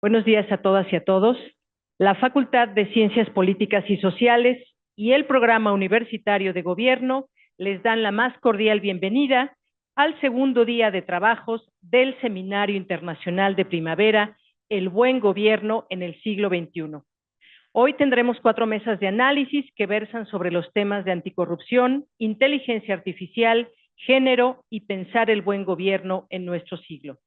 Buenos días a todas y a todos. La Facultad de Ciencias Políticas y Sociales y el Programa Universitario de Gobierno les dan la más cordial bienvenida al segundo día de trabajos del Seminario Internacional de Primavera, El Buen Gobierno en el siglo XXI. Hoy tendremos 4 mesas de análisis que versan sobre los temas de anticorrupción, inteligencia artificial, género y pensar el buen gobierno en nuestro siglo.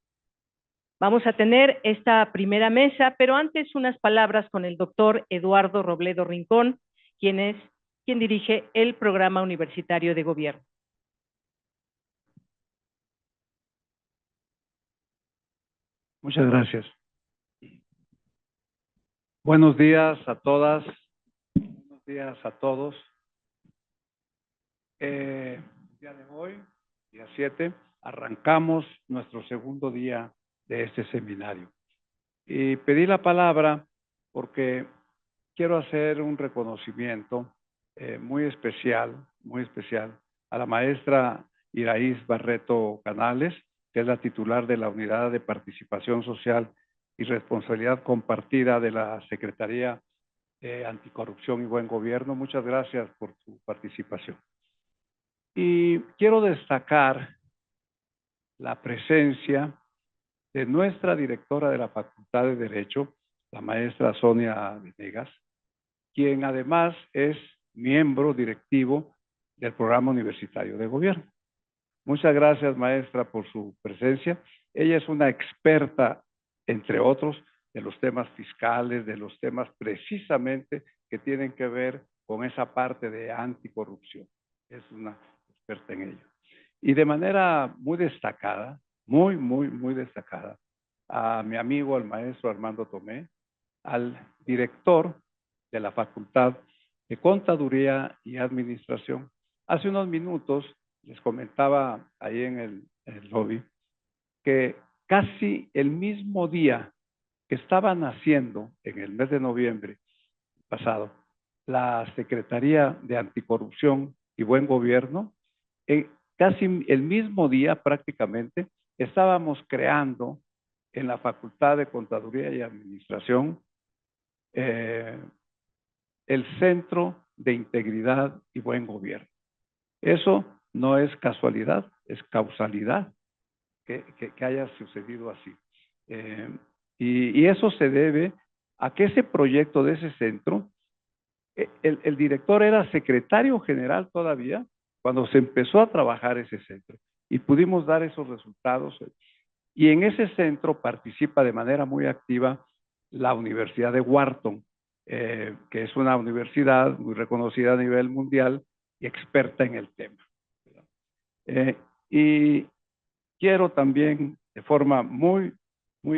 Vamos a tener esta primera mesa, pero antes unas palabras con el doctor Eduardo Robledo Rincón, quien dirige el Programa Universitario de Gobierno. Muchas gracias. Buenos días a todas, buenos días a todos. El día de hoy, día 7, arrancamos nuestro segundo día de este seminario. Y pedí la palabra porque quiero hacer un reconocimiento muy especial a la maestra Iraíz Barreto Canales, que es la titular de la Unidad de Participación Social y Responsabilidad Compartida de la Secretaría Anticorrupción y Buen Gobierno. Muchas gracias por su participación. Y quiero destacar la presencia de nuestra directora de la Facultad de Derecho, la maestra Sonia Venegas, quien además es miembro directivo del Programa Universitario de Gobierno. Muchas gracias, maestra, por su presencia. Ella es una experta, entre otros, de los temas fiscales, de los temas precisamente que tienen que ver con esa parte de anticorrupción. Es una experta en ello. Y de manera muy destacada, muy destacada, a mi amigo, al maestro Armando Tomé, al director de la Facultad de Contaduría y Administración. Hace unos minutos les comentaba ahí en el lobby que casi el mismo día que estaban haciendo en el mes de noviembre pasado la Secretaría de Anticorrupción y Buen Gobierno, casi el mismo día prácticamente estábamos creando en la Facultad de Contaduría y Administración el Centro de Integridad y Buen Gobierno. Eso no es casualidad, es causalidad que haya sucedido así. Y eso se debe a que ese proyecto de ese centro, el director era secretario general todavía cuando se empezó a trabajar ese centro y pudimos dar esos resultados. Y en ese centro participa de manera muy activa la Universidad de Wharton, que es una universidad muy reconocida a nivel mundial y experta en el tema. Y quiero también, de forma muy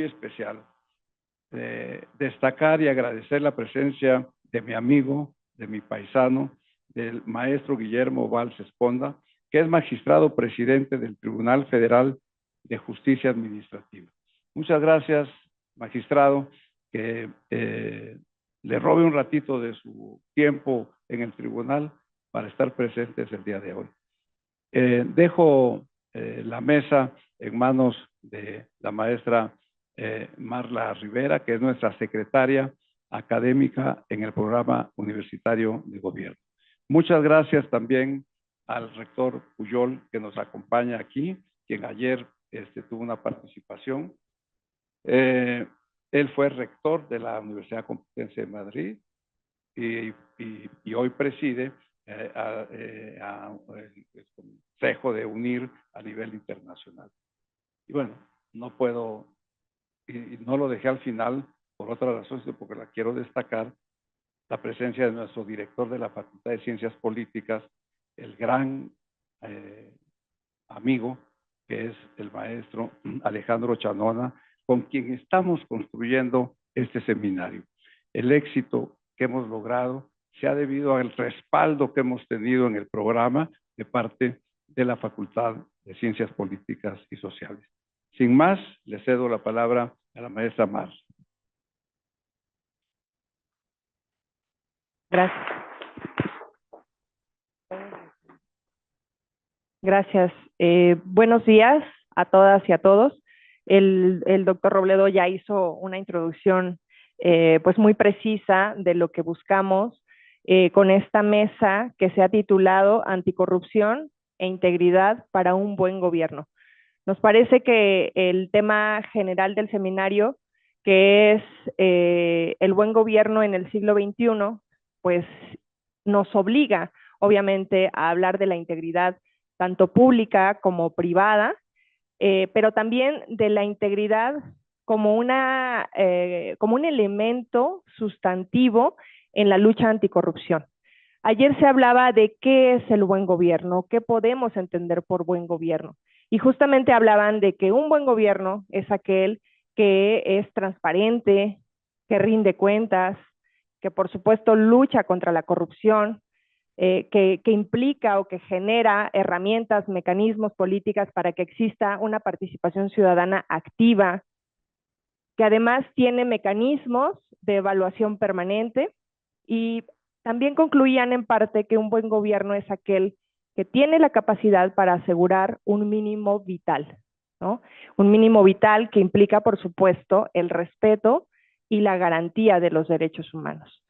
especial, destacar y agradecer la presencia de mi amigo, de mi paisano, del maestro Guillermo Valls Esponda, que es magistrado presidente del Tribunal Federal de Justicia Administrativa. Muchas gracias, magistrado, que le robe un ratito de su tiempo en el tribunal para estar presentes el día de hoy. Dejo la mesa en manos de la maestra Marla Rivera, que es nuestra secretaria académica en el Programa Universitario de Gobierno. Muchas gracias también al rector Puyol, que nos acompaña aquí, quien ayer tuvo una participación. Él fue rector de la Universidad Complutense de Madrid y hoy preside el Consejo de UNIR a nivel internacional. Y bueno, no puedo, y no lo dejé al final por otra razón, sino porque la quiero destacar, la presencia de nuestro director de la Facultad de Ciencias Políticas, el gran amigo, que es el maestro Alejandro Chanona, con quien estamos construyendo este seminario. El éxito que hemos logrado se ha debido al respaldo que hemos tenido en el programa de parte de la Facultad de Ciencias Políticas y Sociales. Sin más, le cedo la palabra a la maestra Mar. Gracias. Gracias. Buenos días a todas y a todos. El doctor Robledo ya hizo una introducción pues muy precisa de lo que buscamos con esta mesa que se ha titulado Anticorrupción e Integridad para un Buen Gobierno. Nos parece que el tema general del seminario, que es el buen gobierno en el siglo XXI, pues nos obliga obviamente a hablar de la integridad tanto pública como privada, pero también de la integridad como como un elemento sustantivo en la lucha anticorrupción. Ayer se hablaba de qué es el buen gobierno, qué podemos entender por buen gobierno. Y justamente hablaban de que un buen gobierno es aquel que es transparente, que rinde cuentas, que por supuesto lucha contra la corrupción, que implica o que genera herramientas, mecanismos, políticas para que exista una participación ciudadana activa, que además tiene mecanismos de evaluación permanente y también concluían en parte que un buen gobierno es aquel que tiene la capacidad para asegurar un mínimo vital, ¿no? Un mínimo vital que implica, por supuesto, el respeto y la garantía de los derechos humanos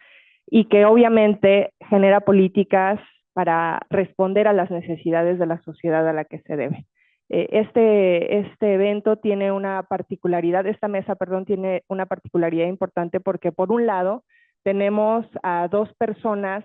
y que obviamente genera políticas para responder a las necesidades de la sociedad a la que se debe. Este evento tiene una particularidad, esta mesa, perdón, tiene una particularidad importante porque por un lado tenemos a dos personas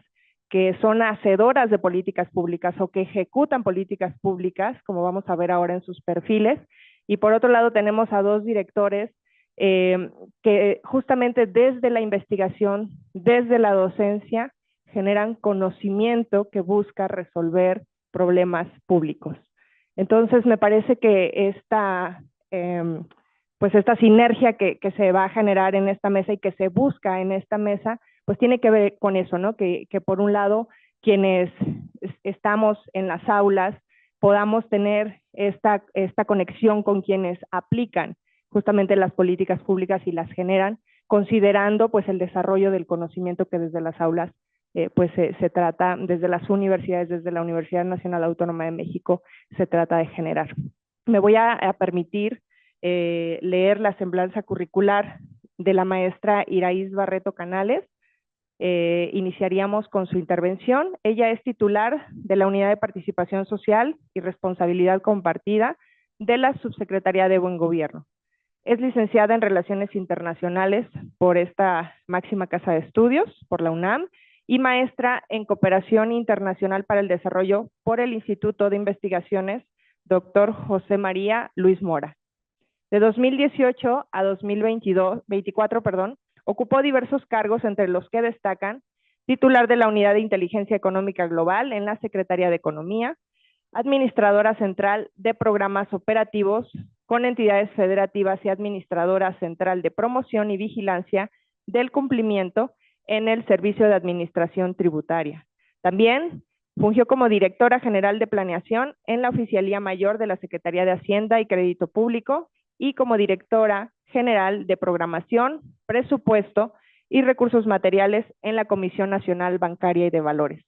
que son hacedoras de políticas públicas o que ejecutan políticas públicas, como vamos a ver ahora en sus perfiles, y por otro lado tenemos a dos directores que justamente desde la investigación, desde la docencia, generan conocimiento que busca resolver problemas públicos. Entonces, me parece que pues esta sinergia que se va a generar en esta mesa y que se busca en esta mesa, pues tiene que ver con eso, ¿no? Que por un lado, quienes estamos en las aulas, podamos tener esta conexión con quienes aplican justamente las políticas públicas y las generan, considerando pues el desarrollo del conocimiento que desde las aulas pues se trata, desde las universidades, desde la Universidad Nacional Autónoma de México, se trata de generar. Me voy a permitir leer la semblanza curricular de la maestra Iraíz Barreto Canales. Iniciaríamos con su intervención. Ella es titular de la Unidad de Participación Social y Responsabilidad Compartida de la Subsecretaría de Buen Gobierno. Es licenciada en Relaciones Internacionales por esta máxima casa de estudios, por la UNAM, y maestra en Cooperación Internacional para el Desarrollo por el Instituto de Investigaciones Dr. José María Luis Mora. De 2018 a 2024, ocupó diversos cargos, entre los que destacan titular de la Unidad de Inteligencia Económica Global en la Secretaría de Economía, administradora central de programas operativos con entidades federativas y administradora central de promoción y vigilancia del cumplimiento en el Servicio de Administración Tributaria. También fungió como directora general de planeación en la Oficialía Mayor de la Secretaría de Hacienda y Crédito Público y como directora general de programación, presupuesto y recursos materiales en la Comisión Nacional Bancaria y de Valores.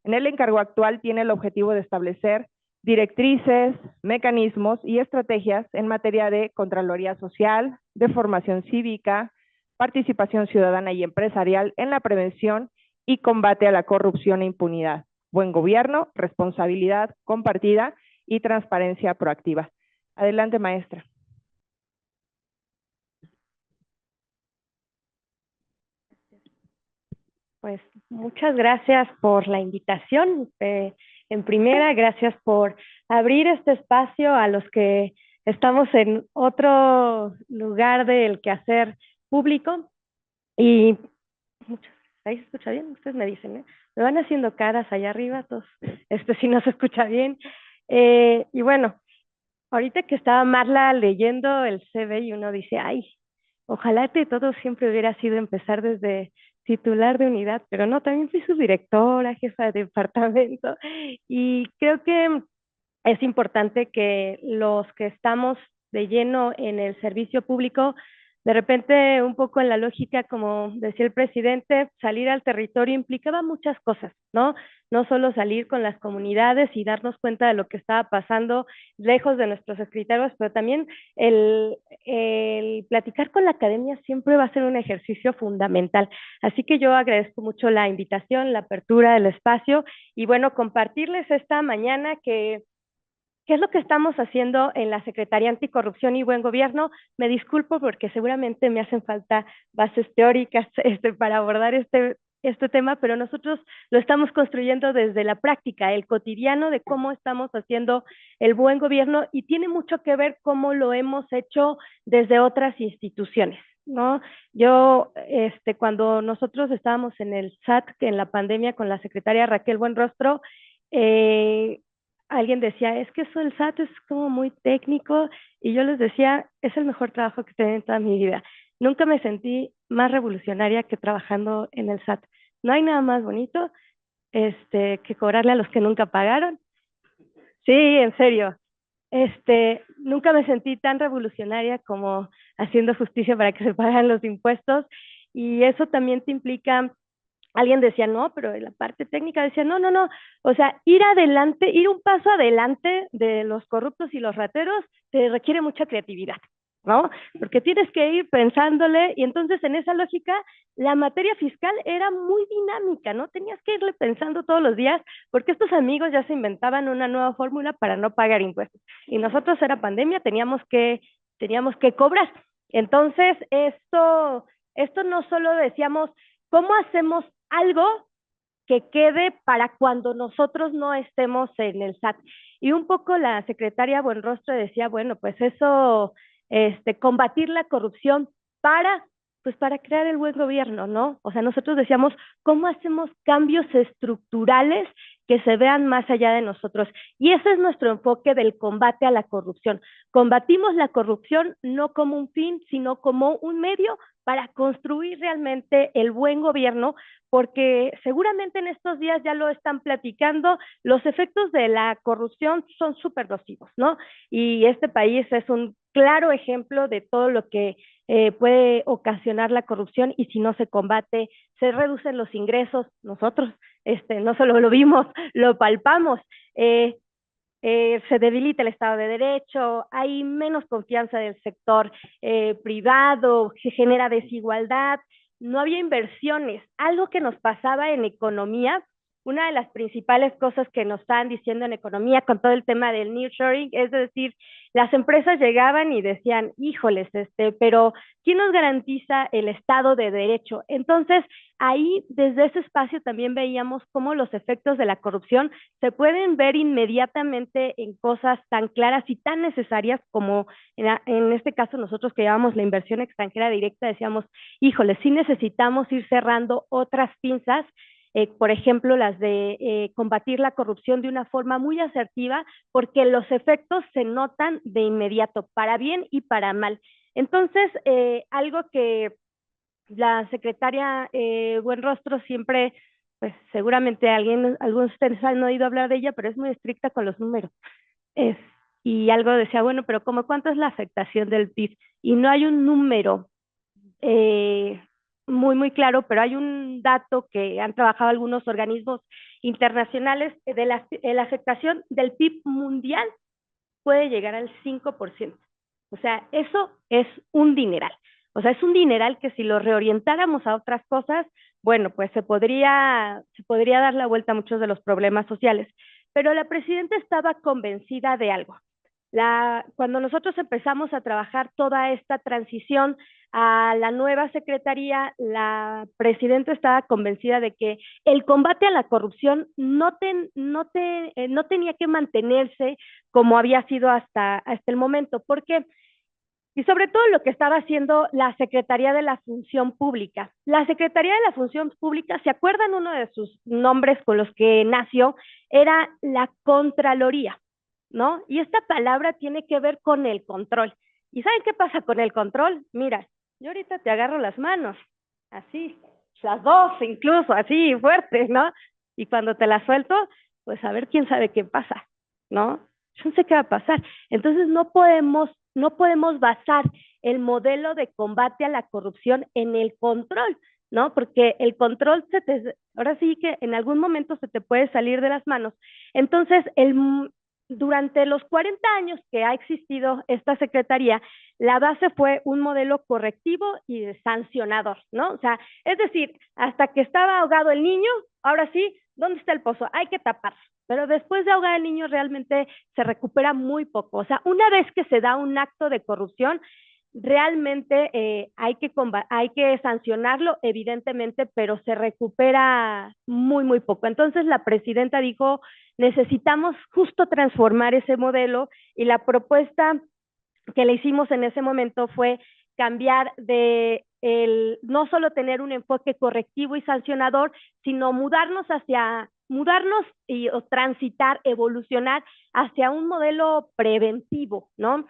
En el encargo actual tiene el objetivo de establecer directrices, mecanismos y estrategias en materia de Contraloría Social, de formación cívica, participación ciudadana y empresarial en la prevención y combate a la corrupción e impunidad, buen gobierno, responsabilidad compartida y transparencia proactiva. Adelante, maestra. Pues muchas gracias por la invitación. En primera, gracias por abrir este espacio a los que estamos en otro lugar del quehacer público. Y ¿ahí se escucha bien? Ustedes me dicen, ¿eh? Me van haciendo caras allá arriba, todos, si no se escucha bien. Y bueno, ahorita que estaba Marla leyendo el CV y uno dice, ay, ojalá que todo siempre hubiera sido empezar desde titular de unidad, pero no, también fui subdirectora, jefa de departamento, y creo que es importante que los que estamos de lleno en el servicio público, de repente un poco en la lógica, como decía el presidente, salir al territorio implicaba muchas cosas, ¿no? no solo salir con las comunidades y darnos cuenta de lo que estaba pasando lejos de nuestros escritorios, pero también el platicar con la academia siempre va a ser un ejercicio fundamental. Así que yo agradezco mucho la invitación, la apertura del espacio y bueno, compartirles esta mañana ¿qué es lo que estamos haciendo en la Secretaría Anticorrupción y Buen Gobierno? Me disculpo porque seguramente me hacen falta bases teóricas para abordar este tema, pero nosotros lo estamos construyendo desde la práctica, el cotidiano de cómo estamos haciendo el buen gobierno y tiene mucho que ver cómo lo hemos hecho desde otras instituciones, ¿no? Yo, cuando nosotros estábamos en el SAT, en la pandemia con la secretaria Raquel Buenrostro, alguien decía, es que eso del SAT es como muy técnico, y yo les decía, es el mejor trabajo que he tenido en toda mi vida. Nunca me sentí más revolucionaria que trabajando en el SAT. No hay nada más bonito que cobrarle a los que nunca pagaron. Sí, en serio. Nunca me sentí tan revolucionaria como haciendo justicia para que se paguen los impuestos, y eso también te implica. Alguien decía, no, pero en la parte técnica decía, no, no, no, o sea, ir adelante, ir un paso adelante de los corruptos y los rateros te requiere mucha creatividad, ¿no? Porque tienes que ir pensándole, y entonces en esa lógica la materia fiscal era muy dinámica, ¿no? Tenías que irle pensando todos los días, porque estos amigos ya se inventaban una nueva fórmula para no pagar impuestos, y nosotros era pandemia, teníamos que cobrar. Entonces, esto no solo decíamos, ¿cómo hacemos algo que quede para cuando nosotros no estemos en el SAT? Y un poco la secretaria Buenrostro decía, bueno, pues eso, combatir la corrupción para crear el buen gobierno, ¿no? O sea, nosotros decíamos, ¿cómo hacemos cambios estructurales que se vean más allá de nosotros? Y ese es nuestro enfoque del combate a la corrupción. Combatimos la corrupción no como un fin, sino como un medio para construir realmente el buen gobierno, porque seguramente en estos días ya lo están platicando, los efectos de la corrupción son súper nocivos, ¿no? Y este país es un claro ejemplo de todo lo que puede ocasionar la corrupción, y si no se combate, se reducen los ingresos. Nosotros no solo lo vimos, lo palpamos. Se debilita el Estado de Derecho, hay menos confianza del sector privado, se genera desigualdad, no había inversiones. Algo que nos pasaba en economía, una de las principales cosas que nos estaban diciendo en economía con todo el tema del nearshoring, es decir, las empresas llegaban y decían, híjoles, pero ¿quién nos garantiza el Estado de Derecho? Entonces, ahí desde ese espacio también veíamos cómo los efectos de la corrupción se pueden ver inmediatamente en cosas tan claras y tan necesarias como en este caso nosotros que llevamos la inversión extranjera directa, decíamos, híjole, sí necesitamos ir cerrando otras pinzas, por ejemplo, las de combatir la corrupción de una forma muy asertiva, porque los efectos se notan de inmediato, para bien y para mal. Entonces, algo que la secretaria Buenrostro siempre, pues seguramente algunos de ustedes han oído hablar de ella, pero es muy estricta con los números. Y algo decía, bueno, pero ¿cómo cuánto es la afectación del PIB? Y no hay un número muy, muy claro, pero hay un dato que han trabajado algunos organismos internacionales de la afectación del PIB mundial puede llegar al 5%. O sea, eso es un dineral. O sea, es un dineral que si lo reorientáramos a otras cosas, bueno, pues se podría dar la vuelta a muchos de los problemas sociales. Pero la presidenta estaba convencida de algo. Cuando nosotros empezamos a trabajar toda esta transición a la nueva secretaría, la presidenta estaba convencida de que el combate a la corrupción no tenía que mantenerse como había sido hasta el momento. ¿Por qué? Y sobre todo lo que estaba haciendo la Secretaría de la Función Pública. La Secretaría de la Función Pública, ¿se acuerdan? Uno de sus nombres con los que nació era la Contraloría, ¿no? Y esta palabra tiene que ver con el control. ¿Y saben qué pasa con el control? Mira, yo ahorita te agarro las manos, así, las dos incluso, así, fuertes, ¿no? Y cuando te las suelto, pues a ver quién sabe qué pasa, ¿no? Yo no sé qué va a pasar. Entonces no podemos basar el modelo de combate a la corrupción en el control. ¿no? Porque el control ahora sí que en algún momento se te puede salir de las manos. Entonces, durante los 40 años que ha existido esta secretaría, la base fue un modelo correctivo y sancionador, ¿no? O sea, es decir, hasta que estaba ahogado el niño, ahora sí, ¿dónde está el pozo? Hay que taparlo. Pero después de ahogar al niño realmente se recupera muy poco. O sea, una vez que se da un acto de corrupción, realmente hay que sancionarlo, evidentemente, pero se recupera muy, muy poco. Entonces la presidenta dijo, necesitamos justo transformar ese modelo y la propuesta que le hicimos en ese momento fue cambiar no solo tener un enfoque correctivo y sancionador, sino mudarnos o transitar, evolucionar hacia un modelo preventivo, ¿no?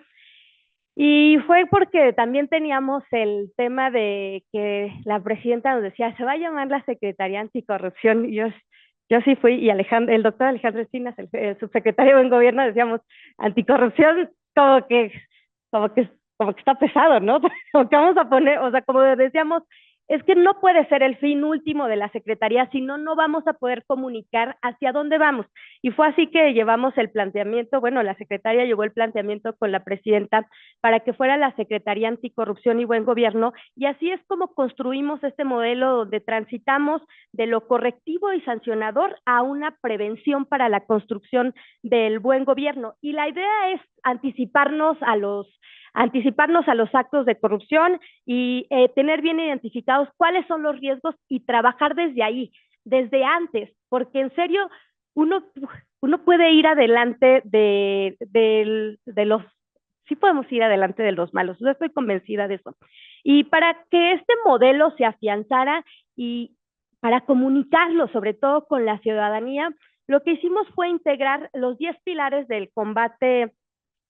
Y fue porque también teníamos el tema de que la presidenta nos decía, se va a llamar la Secretaría Anticorrupción. Y yo sí fui, y el doctor Alejandro Encinas, el subsecretario de Buen Gobierno, decíamos, anticorrupción, como que está pesado, ¿no? Como que vamos a poner, o sea, como decíamos, es que no puede ser el fin último de la Secretaría, sino no vamos a poder comunicar hacia dónde vamos. Y fue así que llevamos el planteamiento, bueno, la secretaria llevó el planteamiento con la presidenta para que fuera la Secretaría Anticorrupción y Buen Gobierno, y así es como construimos este modelo donde transitamos de lo correctivo y sancionador a una prevención para la construcción del buen gobierno. Y la idea es anticiparnos a los actos de corrupción y tener bien identificados cuáles son los riesgos y trabajar desde ahí, desde antes, porque en serio uno puede ir adelante de los, sí podemos ir adelante de los malos, yo estoy convencida de eso. Y para que este modelo se afianzara y para comunicarlo, sobre todo con la ciudadanía, lo que hicimos fue integrar los 10 pilares del combate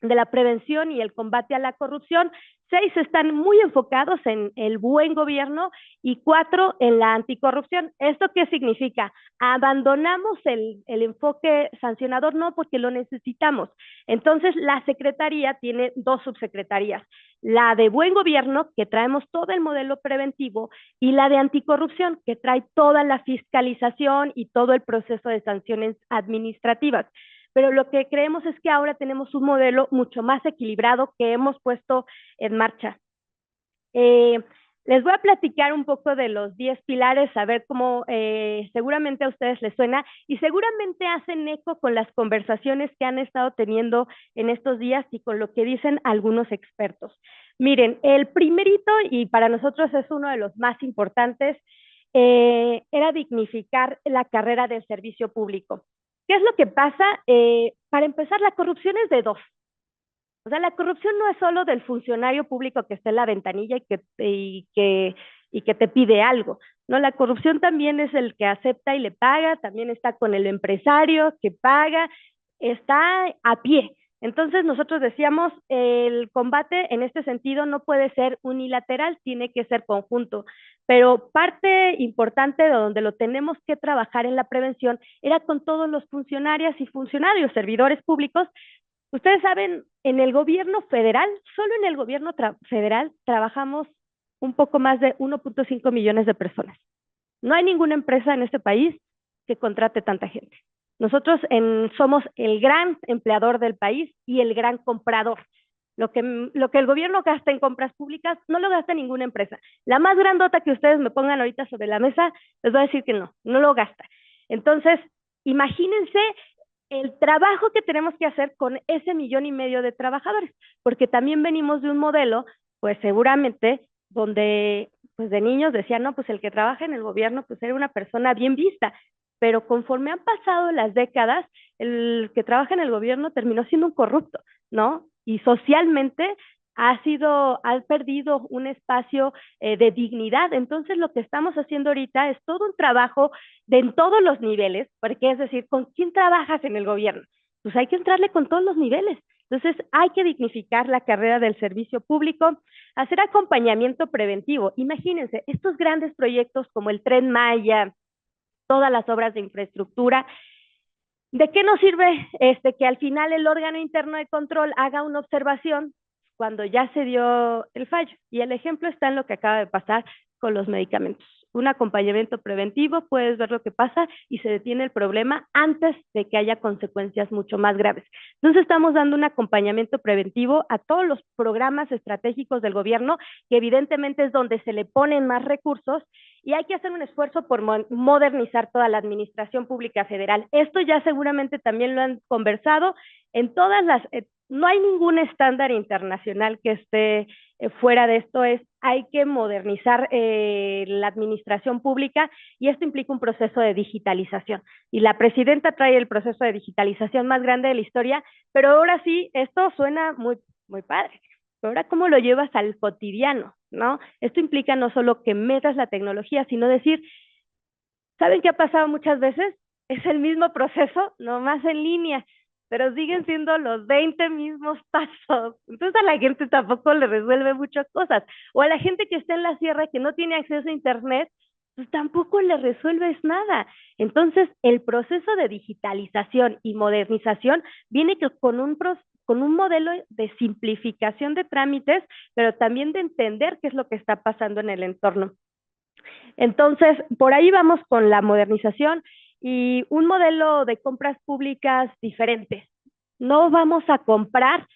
de la prevención y el combate a la corrupción. 6 están muy enfocados en el buen gobierno y 4 en la anticorrupción. ¿Esto qué significa? Abandonamos el enfoque sancionador, no, porque lo necesitamos. Entonces, la secretaría tiene 2 subsecretarías. La de buen gobierno, que traemos todo el modelo preventivo, y la de anticorrupción, que trae toda la fiscalización y todo el proceso de sanciones administrativas. Pero lo que creemos es que ahora tenemos un modelo mucho más equilibrado que hemos puesto en marcha. Les voy a platicar un poco de los 10 pilares, a ver cómo seguramente a ustedes les suena y seguramente hacen eco con las conversaciones que han estado teniendo en estos días y con lo que dicen algunos expertos. Miren, el primerito, y para nosotros es uno de los más importantes, era dignificar la carrera del servicio público. ¿Qué es lo que pasa? Para empezar, la corrupción es de 2. O sea, la corrupción no es solo del funcionario público que está en la ventanilla y que te pide algo, ¿no? La corrupción también es el que acepta y le paga, también está con el empresario que paga, está a pie. Entonces nosotros decíamos, el combate en este sentido no puede ser unilateral, tiene que ser conjunto. Pero parte importante de donde lo tenemos que trabajar en la prevención era con todos los funcionarias y funcionarios, servidores públicos. Ustedes saben, en el gobierno federal, solo en el gobierno federal trabajamos un poco más de 1.5 millones de personas. No hay ninguna empresa en este país que contrate tanta gente. Nosotros somos el gran empleador del país y el gran comprador. Lo que el gobierno gasta en compras públicas no lo gasta ninguna empresa. La más grandota que ustedes me pongan ahorita sobre la mesa, les voy a decir que no lo gasta. Entonces, imagínense el trabajo que tenemos que hacer con ese 1.5 millones de trabajadores, porque también venimos de un modelo, pues seguramente, donde pues de niños decían, no, pues el que trabaja en el gobierno, pues era una persona bien vista, pero conforme han pasado las décadas, el que trabaja en el gobierno terminó siendo un corrupto, ¿no? Y socialmente ha perdido un espacio de dignidad. Entonces lo que estamos haciendo ahorita es todo un trabajo en todos los niveles, porque es decir, ¿con quién trabajas en el gobierno? Pues hay que entrarle con todos los niveles. Entonces hay que dignificar la carrera del servicio público, hacer acompañamiento preventivo. Imagínense, estos grandes proyectos como el Tren Maya, todas las obras de infraestructura, ¿de qué nos sirve que al final el órgano interno de control haga una observación cuando ya se dio el fallo? Y el ejemplo está en lo que acaba de pasar con los medicamentos. un acompañamiento preventivo, puedes ver lo que pasa y se detiene el problema antes de que haya consecuencias mucho más graves. Entonces estamos dando un acompañamiento preventivo a todos los programas estratégicos del gobierno, que evidentemente es donde se le ponen más recursos, y hay que hacer un esfuerzo por modernizar toda la administración pública federal. Esto ya seguramente también lo han conversado en todas las... no hay ningún estándar internacional que esté fuera de esto. Hay que modernizar la administración pública, y esto implica un proceso de digitalización. Y la presidenta trae el proceso de digitalización más grande de la historia, pero ahora sí, esto suena muy, muy padre. Pero ahora, ¿cómo lo llevas al cotidiano? ¿No? Esto implica no solo que metas la tecnología, sino decir, ¿saben qué ha pasado muchas veces? Es el mismo proceso, nomás en línea, pero siguen siendo los 20 mismos pasos. Entonces a la gente tampoco le resuelve muchas cosas. O a la gente que está en la sierra, que no tiene acceso a internet, pues tampoco le resuelves nada. Entonces el proceso de digitalización y modernización viene con un modelo de simplificación de trámites, pero también de entender qué es lo que está pasando en el entorno. Entonces, por ahí vamos con la modernización y un modelo de compras públicas diferente. No vamos a comprar,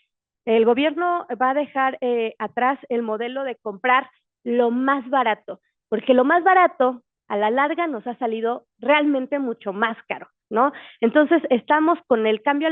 el gobierno va a dejar atrás el modelo de comprar lo más barato, porque lo más barato a la larga nos ha salido realmente mucho más caro, ¿no? Entonces, estamos con el cambio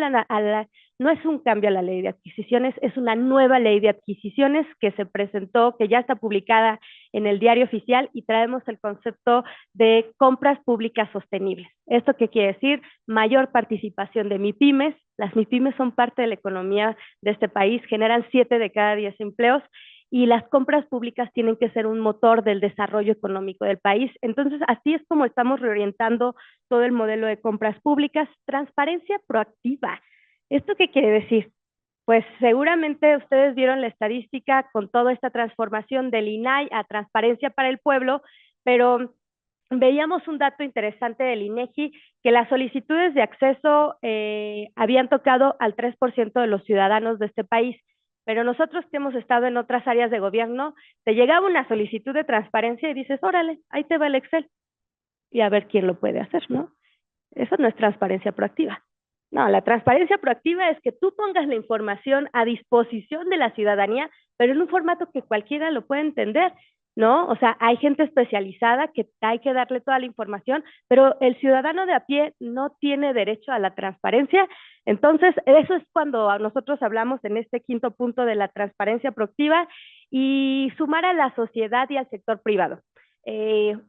no es un cambio a la ley de adquisiciones, es una nueva ley de adquisiciones que se presentó, que ya está publicada en el Diario Oficial, y traemos el concepto de compras públicas sostenibles. ¿Esto qué quiere decir? Mayor participación de MIPYMES. Las MIPYMES son parte de la economía de este país, generan 7 de cada 10 empleos, y las compras públicas tienen que ser un motor del desarrollo económico del país. Entonces, así es como estamos reorientando todo el modelo de compras públicas. Transparencia proactiva. ¿Esto qué quiere decir? Pues seguramente ustedes vieron la estadística con toda esta transformación del INAI a Transparencia para el Pueblo, pero veíamos un dato interesante del INEGI, que las solicitudes de acceso habían tocado al 3% de los ciudadanos de este país. Pero nosotros que hemos estado en otras áreas de gobierno, te llegaba una solicitud de transparencia y dices, órale, ahí te va el Excel, y a ver quién lo puede hacer, ¿no? Eso no es transparencia proactiva. No, la transparencia proactiva es que tú pongas la información a disposición de la ciudadanía, pero en un formato que cualquiera lo puede entender, ¿no? O sea, hay gente especializada que hay que darle toda la información, pero el ciudadano de a pie no tiene derecho a la transparencia. Entonces, eso es cuando nosotros hablamos en este quinto punto de la transparencia proactiva, y sumar a la sociedad y al sector privado.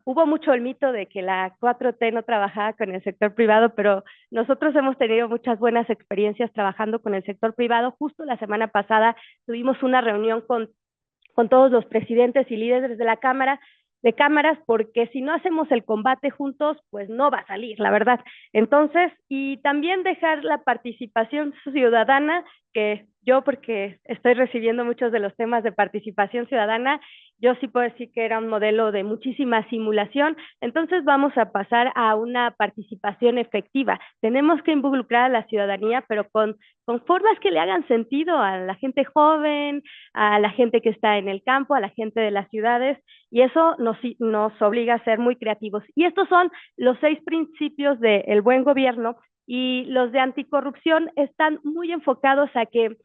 Hubo mucho el mito de que la 4T no trabajaba con el sector privado, pero nosotros hemos tenido muchas buenas experiencias trabajando con el sector privado. Justo la semana pasada tuvimos una reunión con todos los presidentes y líderes de la Cámara, de cámaras, porque si no hacemos el combate juntos, pues no va a salir, la verdad. Entonces, y también dejar la participación ciudadana, que yo, porque estoy recibiendo muchos de los temas de participación ciudadana, yo sí puedo decir que era un modelo de muchísima simulación. Entonces vamos a pasar a una participación efectiva. Tenemos que involucrar a la ciudadanía, pero con formas que le hagan sentido a la gente joven, a la gente que está en el campo, a la gente de las ciudades, y eso nos obliga a ser muy creativos. Y estos son los 6 principios del buen gobierno, y los de anticorrupción están muy enfocados a que,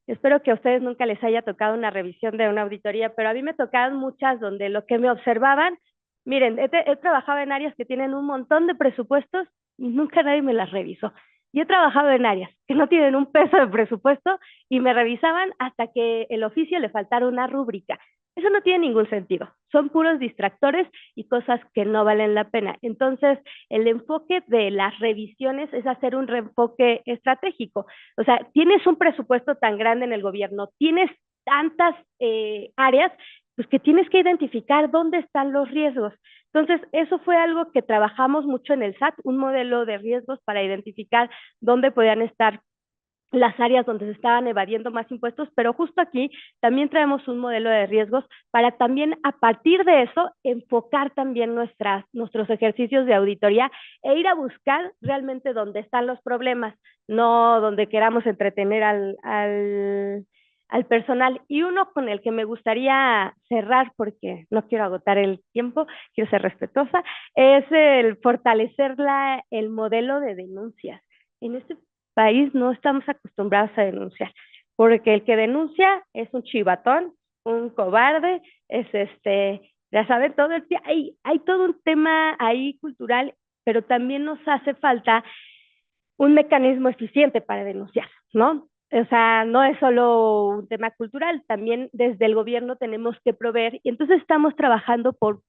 espero que a ustedes nunca les haya tocado una revisión de una auditoría, pero a mí me tocaban muchas donde lo que me observaban, miren, he trabajado en áreas que tienen un montón de presupuestos y nunca nadie me las revisó. Y he trabajado en áreas que no tienen un peso de presupuesto y me revisaban hasta que el oficio le faltara una rúbrica. Eso no tiene ningún sentido. Son puros distractores y cosas que no valen la pena. Entonces, el enfoque de las revisiones es hacer un reenfoque estratégico. O sea, tienes un presupuesto tan grande en el gobierno, tienes tantas áreas, pues que tienes que identificar dónde están los riesgos. Entonces, eso fue algo que trabajamos mucho en el SAT, un modelo de riesgos para identificar dónde podían estar las áreas donde se estaban evadiendo más impuestos, pero justo aquí también traemos un modelo de riesgos para también, a partir de eso, enfocar también nuestros ejercicios de auditoría e ir a buscar realmente dónde están los problemas, no donde queramos entretener al personal. Y uno con el que me gustaría cerrar, porque no quiero agotar el tiempo, quiero ser respetuosa, es el fortalecer el modelo de denuncias. En este país no estamos acostumbrados a denunciar, porque el que denuncia es un chivatón, un cobarde, es ya saben, todo hay todo un tema ahí cultural, pero también nos hace falta un mecanismo eficiente para denunciar, ¿no? O sea, no es solo un tema cultural, también desde el gobierno tenemos que proveer, y entonces estamos trabajando por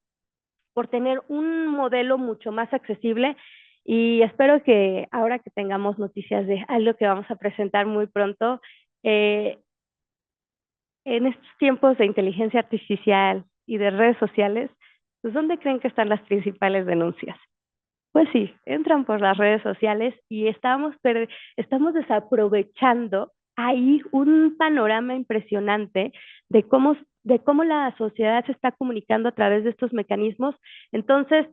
tener un modelo mucho más accesible, y espero que ahora que tengamos noticias de algo que vamos a presentar muy pronto, en estos tiempos de inteligencia artificial y de redes sociales, pues ¿dónde creen que están las principales denuncias? Pues sí, entran por las redes sociales y estamos desaprovechando ahí un panorama impresionante de cómo la sociedad se está comunicando a través de estos mecanismos. Entonces,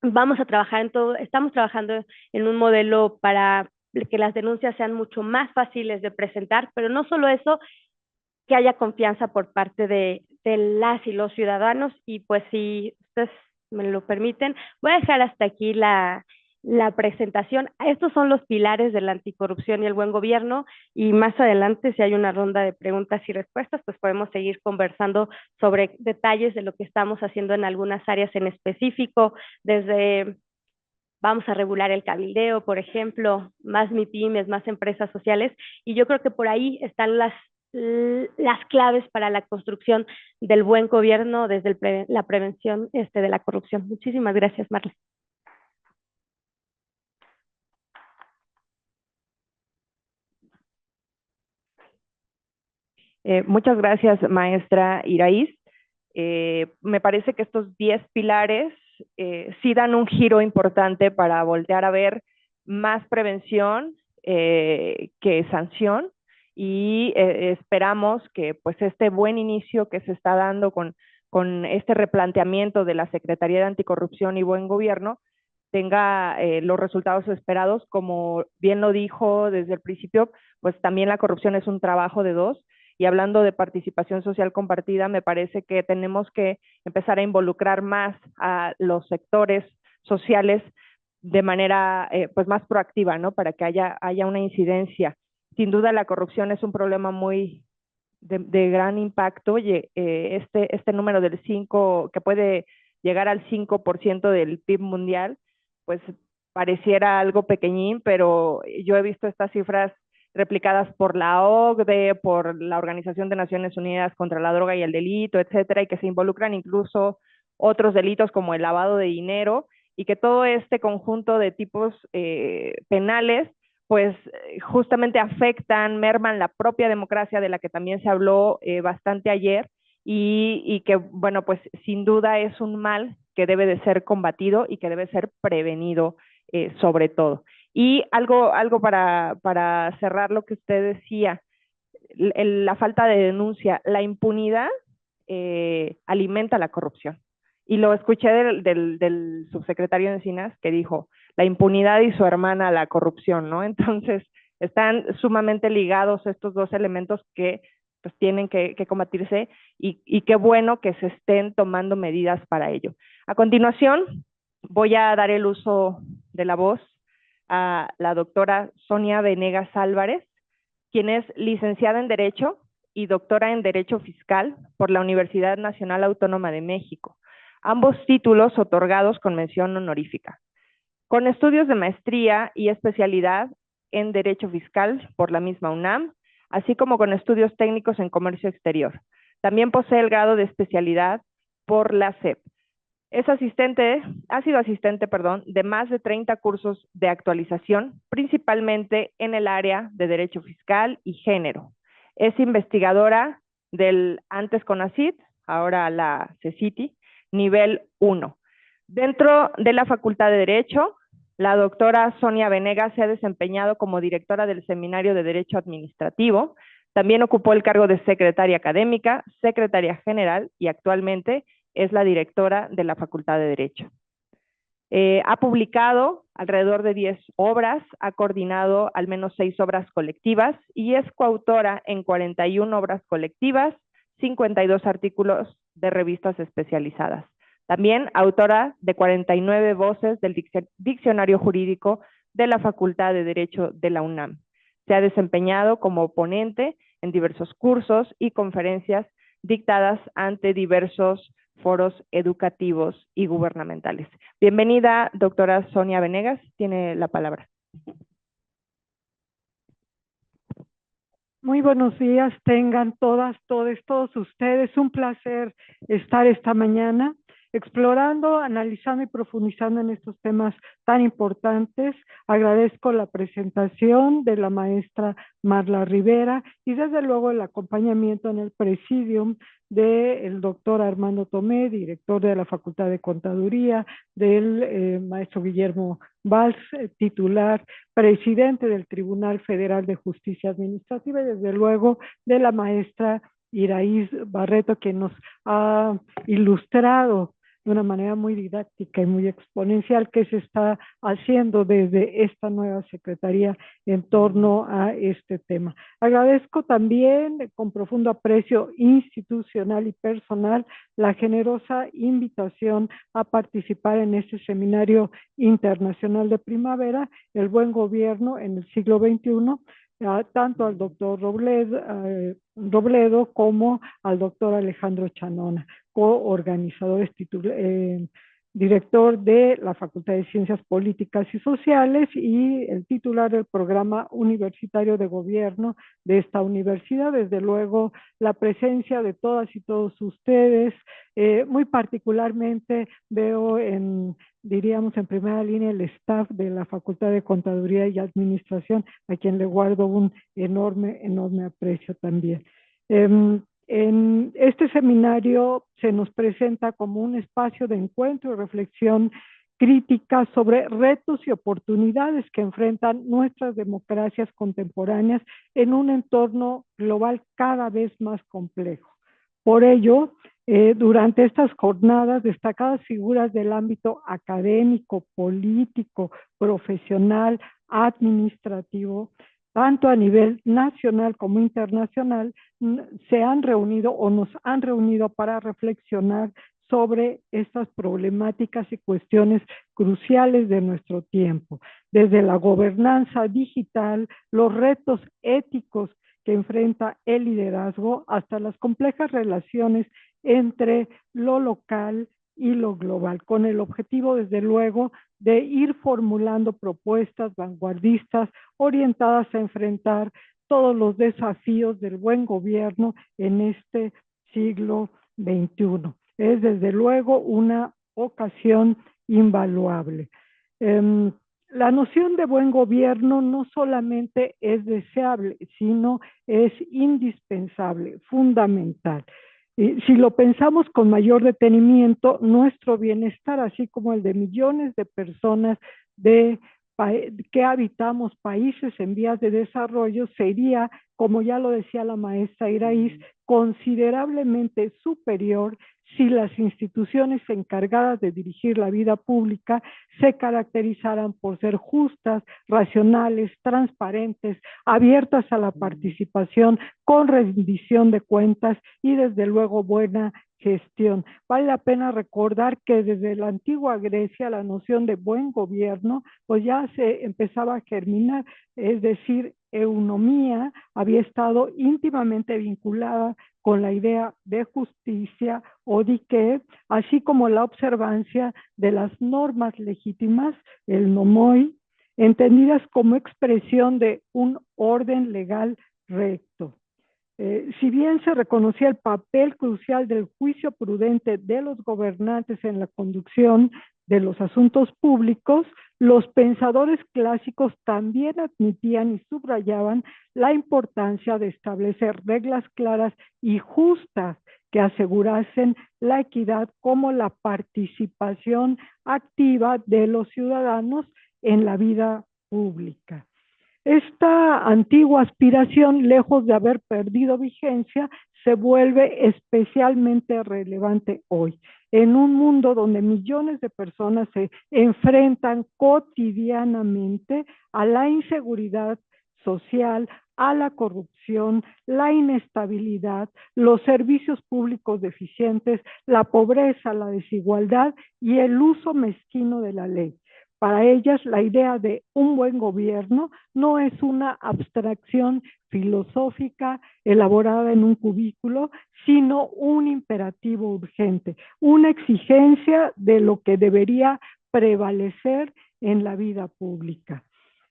vamos a trabajar en todo, estamos trabajando en un modelo para que las denuncias sean mucho más fáciles de presentar, pero no solo eso, que haya confianza por parte de las y los ciudadanos. Y pues si ustedes me lo permiten, voy a dejar hasta aquí la presentación. Estos son los pilares de la anticorrupción y el buen gobierno, y más adelante, si hay una ronda de preguntas y respuestas, pues podemos seguir conversando sobre detalles de lo que estamos haciendo en algunas áreas en específico, desde vamos a regular el cabildeo, por ejemplo, más MIPYMES, más empresas sociales, y yo creo que por ahí están las claves para la construcción del buen gobierno desde la prevención de la corrupción. Muchísimas gracias, Marlene. Muchas gracias, maestra Iraíz. Me parece que estos 10 pilares sí dan un giro importante para voltear a ver más prevención que sanción, y esperamos que pues este buen inicio que se está dando con este replanteamiento de la Secretaría de Anticorrupción y Buen Gobierno tenga los resultados esperados. Como bien lo dijo desde el principio, pues también la corrupción es un trabajo de dos. Y hablando de participación social compartida, me parece que tenemos que empezar a involucrar más a los sectores sociales de manera pues más proactiva, ¿no? Para que haya una incidencia. Sin duda la corrupción es un problema muy de gran impacto. Este número del 5, que puede llegar al 5% del PIB mundial, pues pareciera algo pequeñín, pero yo he visto estas cifras replicadas por la OCDE, por la Organización de Naciones Unidas contra la Droga y el Delito, etcétera, y que se involucran incluso otros delitos como el lavado de dinero, y que todo este conjunto de tipos penales pues justamente afectan, merman la propia democracia, de la que también se habló bastante ayer, y que, bueno, pues sin duda es un mal que debe de ser combatido y que debe ser prevenido sobre todo. Y algo para cerrar lo que usted decía, la falta de denuncia, la impunidad alimenta la corrupción. Y lo escuché del subsecretario Encinas, que dijo, la impunidad y su hermana la corrupción, ¿no? Entonces, están sumamente ligados estos dos elementos que pues tienen que combatirse, y qué bueno que se estén tomando medidas para ello. A continuación, voy a dar el uso de la voz a la doctora Sonia Venegas Álvarez, quien es licenciada en Derecho y doctora en Derecho Fiscal por la Universidad Nacional Autónoma de México, ambos títulos otorgados con mención honorífica, con estudios de maestría y especialidad en Derecho Fiscal por la misma UNAM, así como con estudios técnicos en Comercio Exterior. También posee el grado de especialidad por la SEP. Ha sido asistente de más de 30 cursos de actualización, principalmente en el área de Derecho Fiscal y Género. Es investigadora del antes CONACYT, ahora la CECITI, nivel 1. Dentro de la Facultad de Derecho, la doctora Sonia Venegas se ha desempeñado como directora del Seminario de Derecho Administrativo. También ocupó el cargo de secretaria académica, secretaria general, y actualmente es la directora de la Facultad de Derecho. Ha publicado alrededor de 10 obras, ha coordinado al menos 6 obras colectivas y es coautora en 41 obras colectivas, 52 artículos de revistas especializadas. También autora de 49 voces del Diccionario Jurídico de la Facultad de Derecho de la UNAM. Se ha desempeñado como ponente en diversos cursos y conferencias dictadas ante diversos foros educativos y gubernamentales. Bienvenida, doctora Sonia Venegas, tiene la palabra. Muy buenos días, tengan todas, todos ustedes. Un placer estar esta mañana explorando, analizando y profundizando en estos temas tan importantes. Agradezco la presentación de la maestra Marla Rivera y desde luego el acompañamiento en el presidium del doctor Armando Tomé, director de la Facultad de Contaduría, del maestro Guillermo Valls, titular, presidente del Tribunal Federal de Justicia Administrativa, y desde luego de la maestra Iraíz Barreto, que nos ha ilustrado de una manera muy didáctica y muy exponencial que se está haciendo desde esta nueva secretaría en torno a este tema. Agradezco también con profundo aprecio institucional y personal la generosa invitación a participar en este seminario internacional de primavera, el buen gobierno en el siglo XXI, tanto al doctor Robledo como al doctor Alejandro Chanona, coorganizadores, director de la Facultad de Ciencias Políticas y Sociales y el titular del programa universitario de gobierno de esta universidad. Desde luego, la presencia de todas y todos ustedes, muy particularmente veo diríamos en primera línea el staff de la Facultad de Contaduría y Administración, a quien le guardo un enorme aprecio también. En este seminario se nos presenta como un espacio de encuentro y reflexión crítica sobre retos y oportunidades que enfrentan nuestras democracias contemporáneas en un entorno global cada vez más complejo. Por ello, durante estas jornadas, destacadas figuras del ámbito académico, político, profesional, administrativo, tanto a nivel nacional como internacional, se han reunido o nos han reunido para reflexionar sobre estas problemáticas y cuestiones cruciales de nuestro tiempo, desde la gobernanza digital, los retos éticos que enfrenta el liderazgo, hasta las complejas relaciones entre lo local y lo global, con el objetivo, desde luego, de ir formulando propuestas vanguardistas orientadas a enfrentar todos los desafíos del buen gobierno en este siglo XXI. Es, desde luego, una ocasión invaluable. La noción de buen gobierno no solamente es deseable, sino es indispensable, fundamental. Si lo pensamos con mayor detenimiento, nuestro bienestar, así como el de millones de personas que habitamos países en vías de desarrollo, sería, como ya lo decía la maestra Iraíz, considerablemente superior si las instituciones encargadas de dirigir la vida pública se caracterizaran por ser justas, racionales, transparentes, abiertas a la participación, con rendición de cuentas y desde luego buena gestión. Vale la pena recordar que desde la antigua Grecia la noción de buen gobierno pues ya se empezaba a germinar, es decir, eunomía había estado íntimamente vinculada con la idea de justicia o dique, así como la observancia de las normas legítimas, el nomoi, entendidas como expresión de un orden legal recto. Si bien se reconocía el papel crucial del juicio prudente de los gobernantes en la conducción de los asuntos públicos, los pensadores clásicos también admitían y subrayaban la importancia de establecer reglas claras y justas que asegurasen la equidad como la participación activa de los ciudadanos en la vida pública. Esta antigua aspiración, lejos de haber perdido vigencia, se vuelve especialmente relevante hoy. en un mundo donde millones de personas se enfrentan cotidianamente a la inseguridad social, a la corrupción, la inestabilidad, los servicios públicos deficientes, la pobreza, la desigualdad y el uso mezquino de la ley. Para ellas, la idea de un buen gobierno no es una abstracción filosófica elaborada en un cubículo, sino un imperativo urgente, una exigencia de lo que debería prevalecer en la vida pública.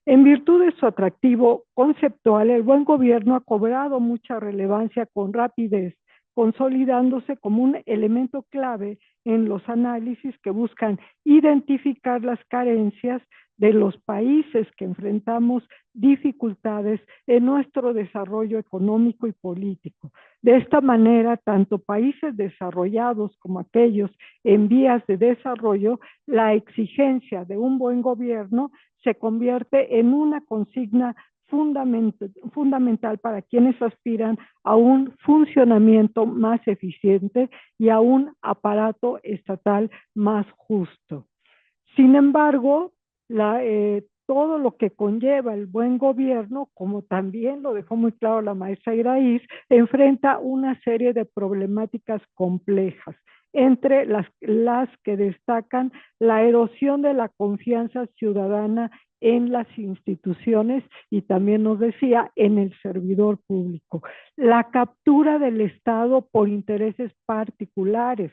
En virtud de su atractivo conceptual, el buen gobierno ha cobrado mucha relevancia con rapidez, consolidándose como un elemento clave en los análisis que buscan identificar las carencias de los países que enfrentamos dificultades en nuestro desarrollo económico y político. De esta manera, tanto países desarrollados como aquellos en vías de desarrollo, la exigencia de un buen gobierno se convierte en una consigna fundamental para quienes aspiran a un funcionamiento más eficiente y a un aparato estatal más justo. Sin embargo, todo lo que conlleva el buen gobierno, como también lo dejó muy claro la maestra Iraíz, enfrenta una serie de problemáticas complejas, entre las que destacan la erosión de la confianza ciudadana en las instituciones y también nos decía en el servidor público, la captura del Estado por intereses particulares,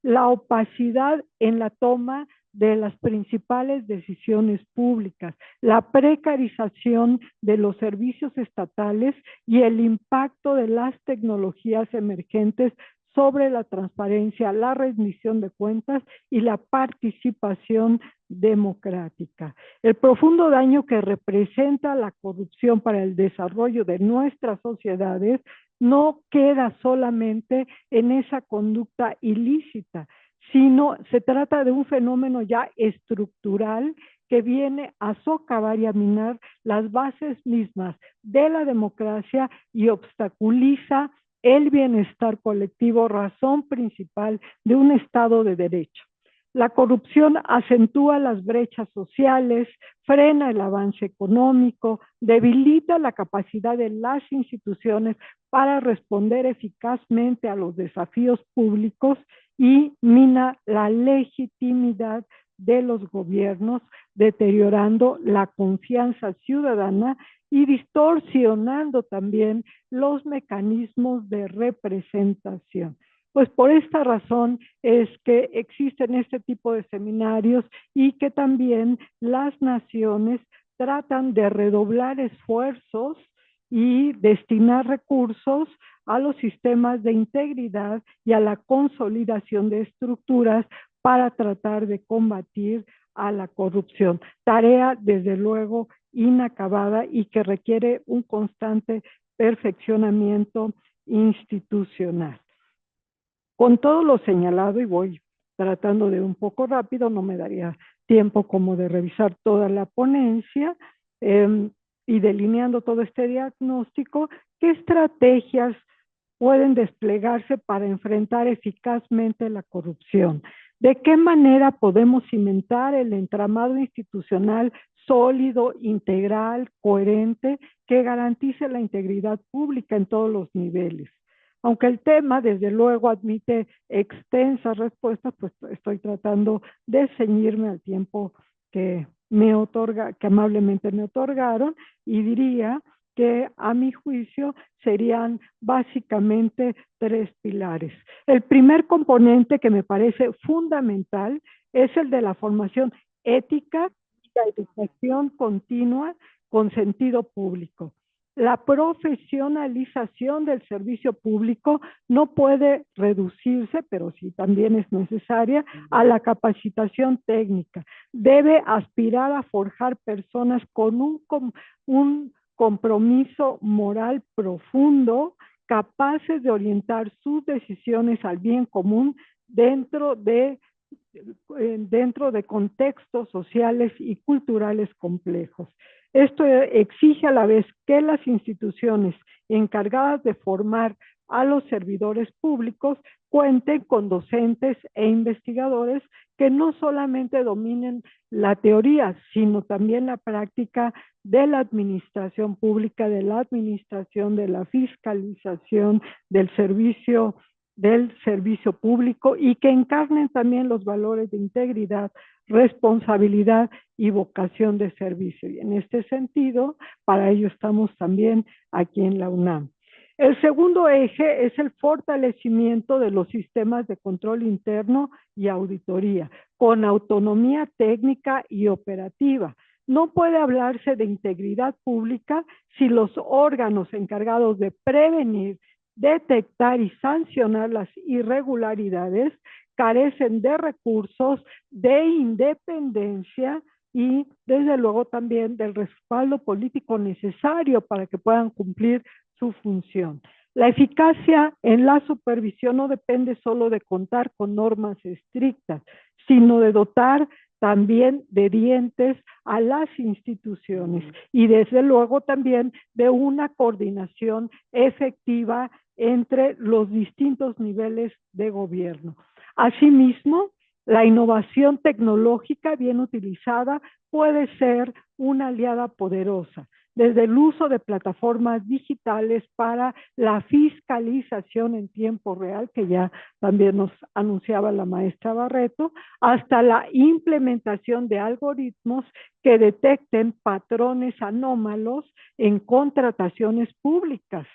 la opacidad en la toma de las principales decisiones públicas, la precarización de los servicios estatales y el impacto de las tecnologías emergentes sobre la transparencia, la rendición de cuentas y la participación democrática. El profundo daño que representa la corrupción para el desarrollo de nuestras sociedades no queda solamente en esa conducta ilícita, sino se trata de un fenómeno ya estructural que viene a socavar y a minar las bases mismas de la democracia y obstaculiza el bienestar colectivo, razón principal de un Estado de derecho. La corrupción acentúa las brechas sociales, frena el avance económico, debilita la capacidad de las instituciones para responder eficazmente a los desafíos públicos y mina la legitimidad de los gobiernos, deteriorando la confianza ciudadana y distorsionando también los mecanismos de representación. Pues por esta razón es que existen este tipo de seminarios y que también las naciones tratan de redoblar esfuerzos y destinar recursos a los sistemas de integridad y a la consolidación de estructuras para tratar de combatir a la corrupción. Tarea, desde luego, inacabada y que requiere un constante perfeccionamiento institucional. Con todo lo señalado, y voy tratando de un poco rápido, no me daría tiempo como de revisar toda la ponencia, y delineando todo este diagnóstico, ¿qué estrategias pueden desplegarse para enfrentar eficazmente la corrupción? ¿De qué manera podemos cimentar el entramado institucional sólido, integral, coherente, que garantice la integridad pública en todos los niveles? Aunque el tema, desde luego, admite extensas respuestas, pues estoy tratando de ceñirme al tiempo que amablemente me otorgaron, y diría que a mi juicio serían básicamente 3 pilares. El primer componente que me parece fundamental es el de la formación ética y la educación continua con sentido público. La profesionalización del servicio público no puede reducirse, pero sí también es necesaria, a la capacitación técnica. Debe aspirar a forjar personas con un compromiso moral profundo, capaces de orientar sus decisiones al bien común dentro de contextos sociales y culturales complejos. Esto exige a la vez que las instituciones encargadas de formar a los servidores públicos cuenten con docentes e investigadores que no solamente dominen la teoría, sino también la práctica de la administración pública, de la administración, de la fiscalización, del servicio público, y que encarnen también los valores de integridad, responsabilidad y vocación de servicio. Y en este sentido, para ello estamos también aquí en la UNAM. El segundo eje es el fortalecimiento de los sistemas de control interno y auditoría, con autonomía técnica y operativa. No puede hablarse de integridad pública si los órganos encargados de prevenir, detectar y sancionar las irregularidades carecen de recursos, de independencia y desde luego también del respaldo político necesario para que puedan cumplir su función. La eficacia en la supervisión no depende solo de contar con normas estrictas, sino de dotar también de dientes a las instituciones y desde luego también de una coordinación efectiva entre los distintos niveles de gobierno. Asimismo, la innovación tecnológica bien utilizada puede ser una aliada poderosa, desde el uso de plataformas digitales para la fiscalización en tiempo real, que ya también nos anunciaba la maestra Barreto, hasta la implementación de algoritmos que detecten patrones anómalos en contrataciones públicas.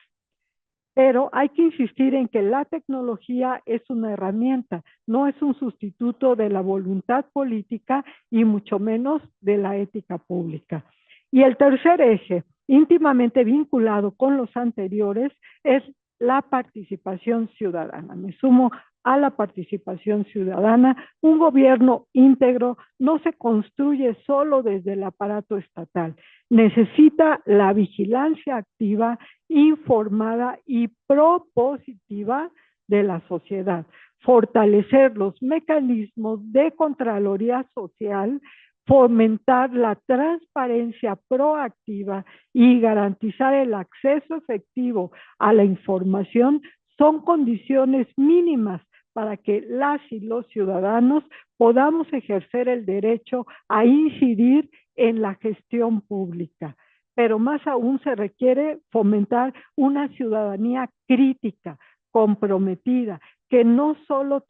Pero hay que insistir en que la tecnología es una herramienta, no es un sustituto de la voluntad política y mucho menos de la ética pública. Y el tercer eje, íntimamente vinculado con los anteriores, es la participación ciudadana. Me sumo a la participación ciudadana. Un gobierno íntegro no se construye solo desde el aparato estatal. Necesita la vigilancia activa, informada y propositiva de la sociedad. Fortalecer los mecanismos de Contraloría Social, fomentar la transparencia proactiva y garantizar el acceso efectivo a la información son condiciones mínimas para que las y los ciudadanos podamos ejercer el derecho a incidir en la gestión pública. Pero más aún se requiere fomentar una ciudadanía crítica, comprometida, que no solo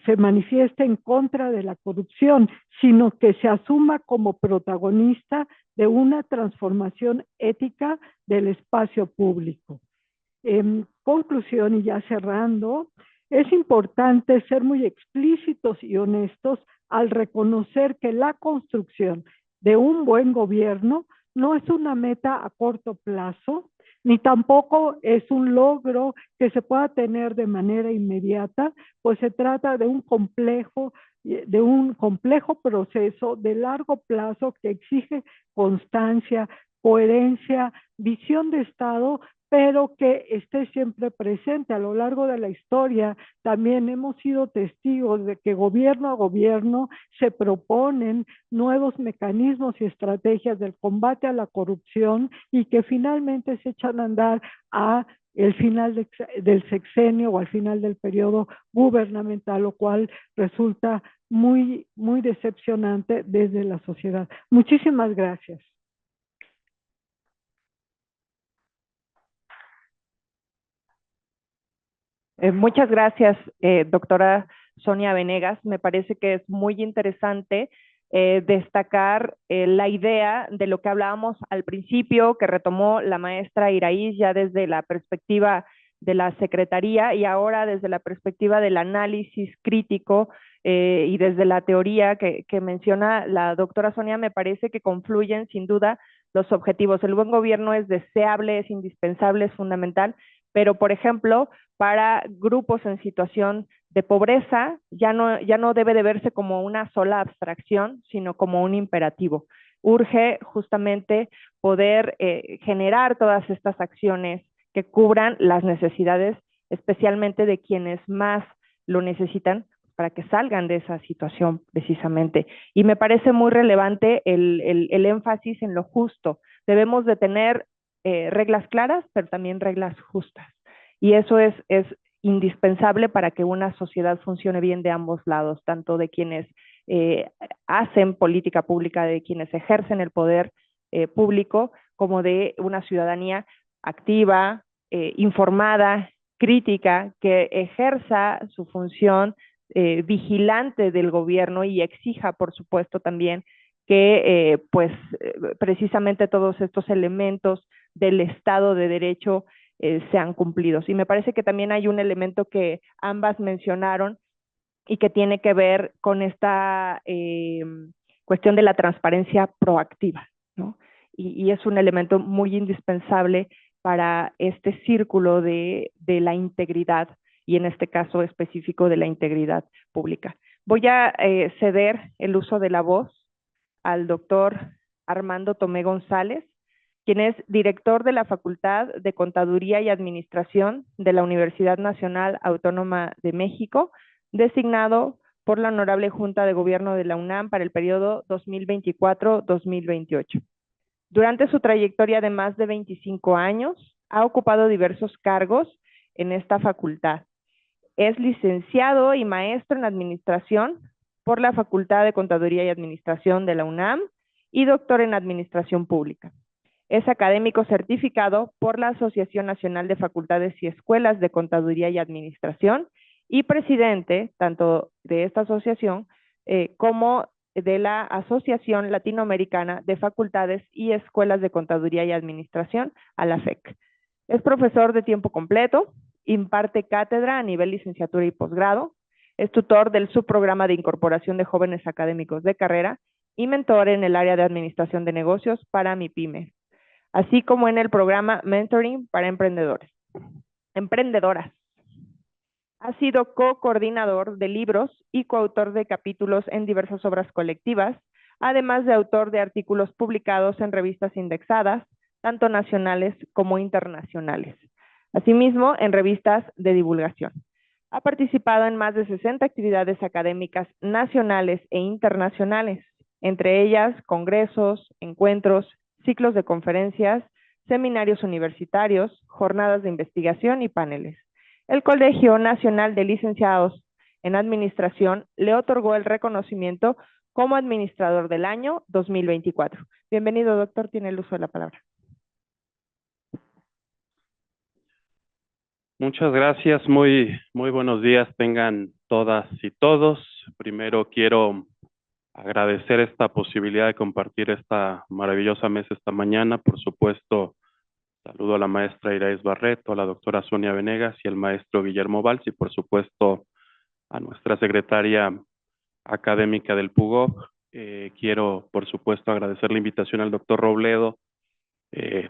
se manifieste en contra de la corrupción, sino que se asuma como protagonista de una transformación ética del espacio público. En conclusión, y ya cerrando, es importante ser muy explícitos y honestos al reconocer que la construcción de un buen gobierno no es una meta a corto plazo, ni tampoco es un logro que se pueda tener de manera inmediata, pues se trata de un complejo proceso de largo plazo que exige constancia, coherencia, visión de Estado, pero que esté siempre presente. A lo largo de la historia también hemos sido testigos de que gobierno a gobierno se proponen nuevos mecanismos y estrategias del combate a la corrupción y que finalmente se echan a andar a el final del sexenio o al final del periodo gubernamental, lo cual resulta muy, muy decepcionante desde la sociedad. Muchísimas gracias. Muchas gracias, doctora Sonia Venegas. Me parece que es muy interesante destacar la idea de lo que hablábamos al principio, que retomó la maestra Iraíz ya desde la perspectiva de la Secretaría y ahora desde la perspectiva del análisis crítico y desde la teoría que menciona la doctora Sonia. Me parece que confluyen sin duda los objetivos. El buen gobierno es deseable, es indispensable, es fundamental, pero por ejemplo, para grupos en situación de pobreza, ya no debe de verse como una sola abstracción, sino como un imperativo. Urge justamente poder generar todas estas acciones que cubran las necesidades, especialmente de quienes más lo necesitan, para que salgan de esa situación precisamente. Y me parece muy relevante el énfasis en lo justo. Debemos de tener reglas claras, pero también reglas justas. Y eso es indispensable para que una sociedad funcione bien de ambos lados, tanto de quienes hacen política pública, de quienes ejercen el poder público, como de una ciudadanía activa, informada, crítica, que ejerza su función vigilante del gobierno y exija, por supuesto, también que precisamente todos estos elementos del Estado de Derecho sean cumplidos. Y me parece que también hay un elemento que ambas mencionaron y que tiene que ver con esta cuestión de la transparencia proactiva, ¿no? Y es un elemento muy indispensable para este círculo de la integridad y en este caso específico de la integridad pública. Voy a ceder el uso de la voz al doctor Armando Tomé González, quien es director de la Facultad de Contaduría y Administración de la Universidad Nacional Autónoma de México, designado por la Honorable Junta de Gobierno de la UNAM para el periodo 2024-2028. Durante su trayectoria de más de 25 años, ha ocupado diversos cargos en esta facultad. Es licenciado y maestro en Administración por la Facultad de Contaduría y Administración de la UNAM y doctor en Administración Pública. Es académico certificado por la Asociación Nacional de Facultades y Escuelas de Contaduría y Administración y presidente tanto de esta asociación como de la Asociación Latinoamericana de Facultades y Escuelas de Contaduría y Administración, ALAFEC. Es profesor de tiempo completo, imparte cátedra a nivel licenciatura y posgrado, es tutor del subprograma de incorporación de jóvenes académicos de carrera y mentor en el área de administración de negocios para MIPYME, así como en el programa Mentoring para emprendedoras. Ha sido co-coordinador de libros y coautor de capítulos en diversas obras colectivas, además de autor de artículos publicados en revistas indexadas, tanto nacionales como internacionales. Asimismo, en revistas de divulgación. Ha participado en más de 60 actividades académicas nacionales e internacionales, entre ellas congresos, encuentros, ciclos de conferencias, seminarios universitarios, jornadas de investigación y paneles. El Colegio Nacional de Licenciados en Administración le otorgó el reconocimiento como Administrador del Año 2024. Bienvenido, doctor, tiene el uso de la palabra. Muchas gracias, muy buenos días tengan todas y todos. Primero quiero agradecer esta posibilidad de compartir esta maravillosa mesa esta mañana. Por supuesto, saludo a la maestra Iraíz Barreto, a la doctora Sonia Venegas y al maestro Guillermo Valls y por supuesto a nuestra secretaria académica del PUGOC. Quiero por supuesto agradecer la invitación al doctor Robledo,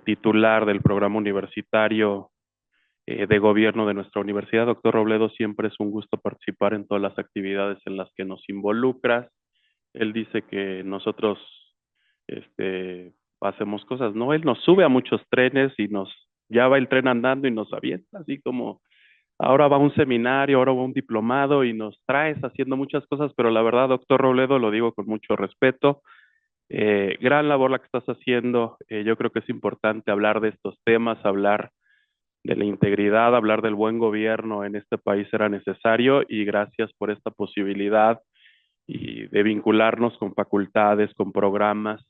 titular del programa universitario de gobierno de nuestra universidad. Doctor Robledo, siempre es un gusto participar en todas las actividades en las que nos involucras. Él dice que nosotros hacemos cosas, ¿no? Él nos sube a muchos trenes y ya va el tren andando y nos avienta, así como ahora va a un seminario, ahora va a un diplomado y nos traes haciendo muchas cosas, pero la verdad, doctor Robledo, lo digo con mucho respeto, gran labor la que estás haciendo. Yo creo que es importante hablar de estos temas, hablar de la integridad, hablar del buen gobierno en este país era necesario y gracias por esta posibilidad y de vincularnos con facultades, con programas,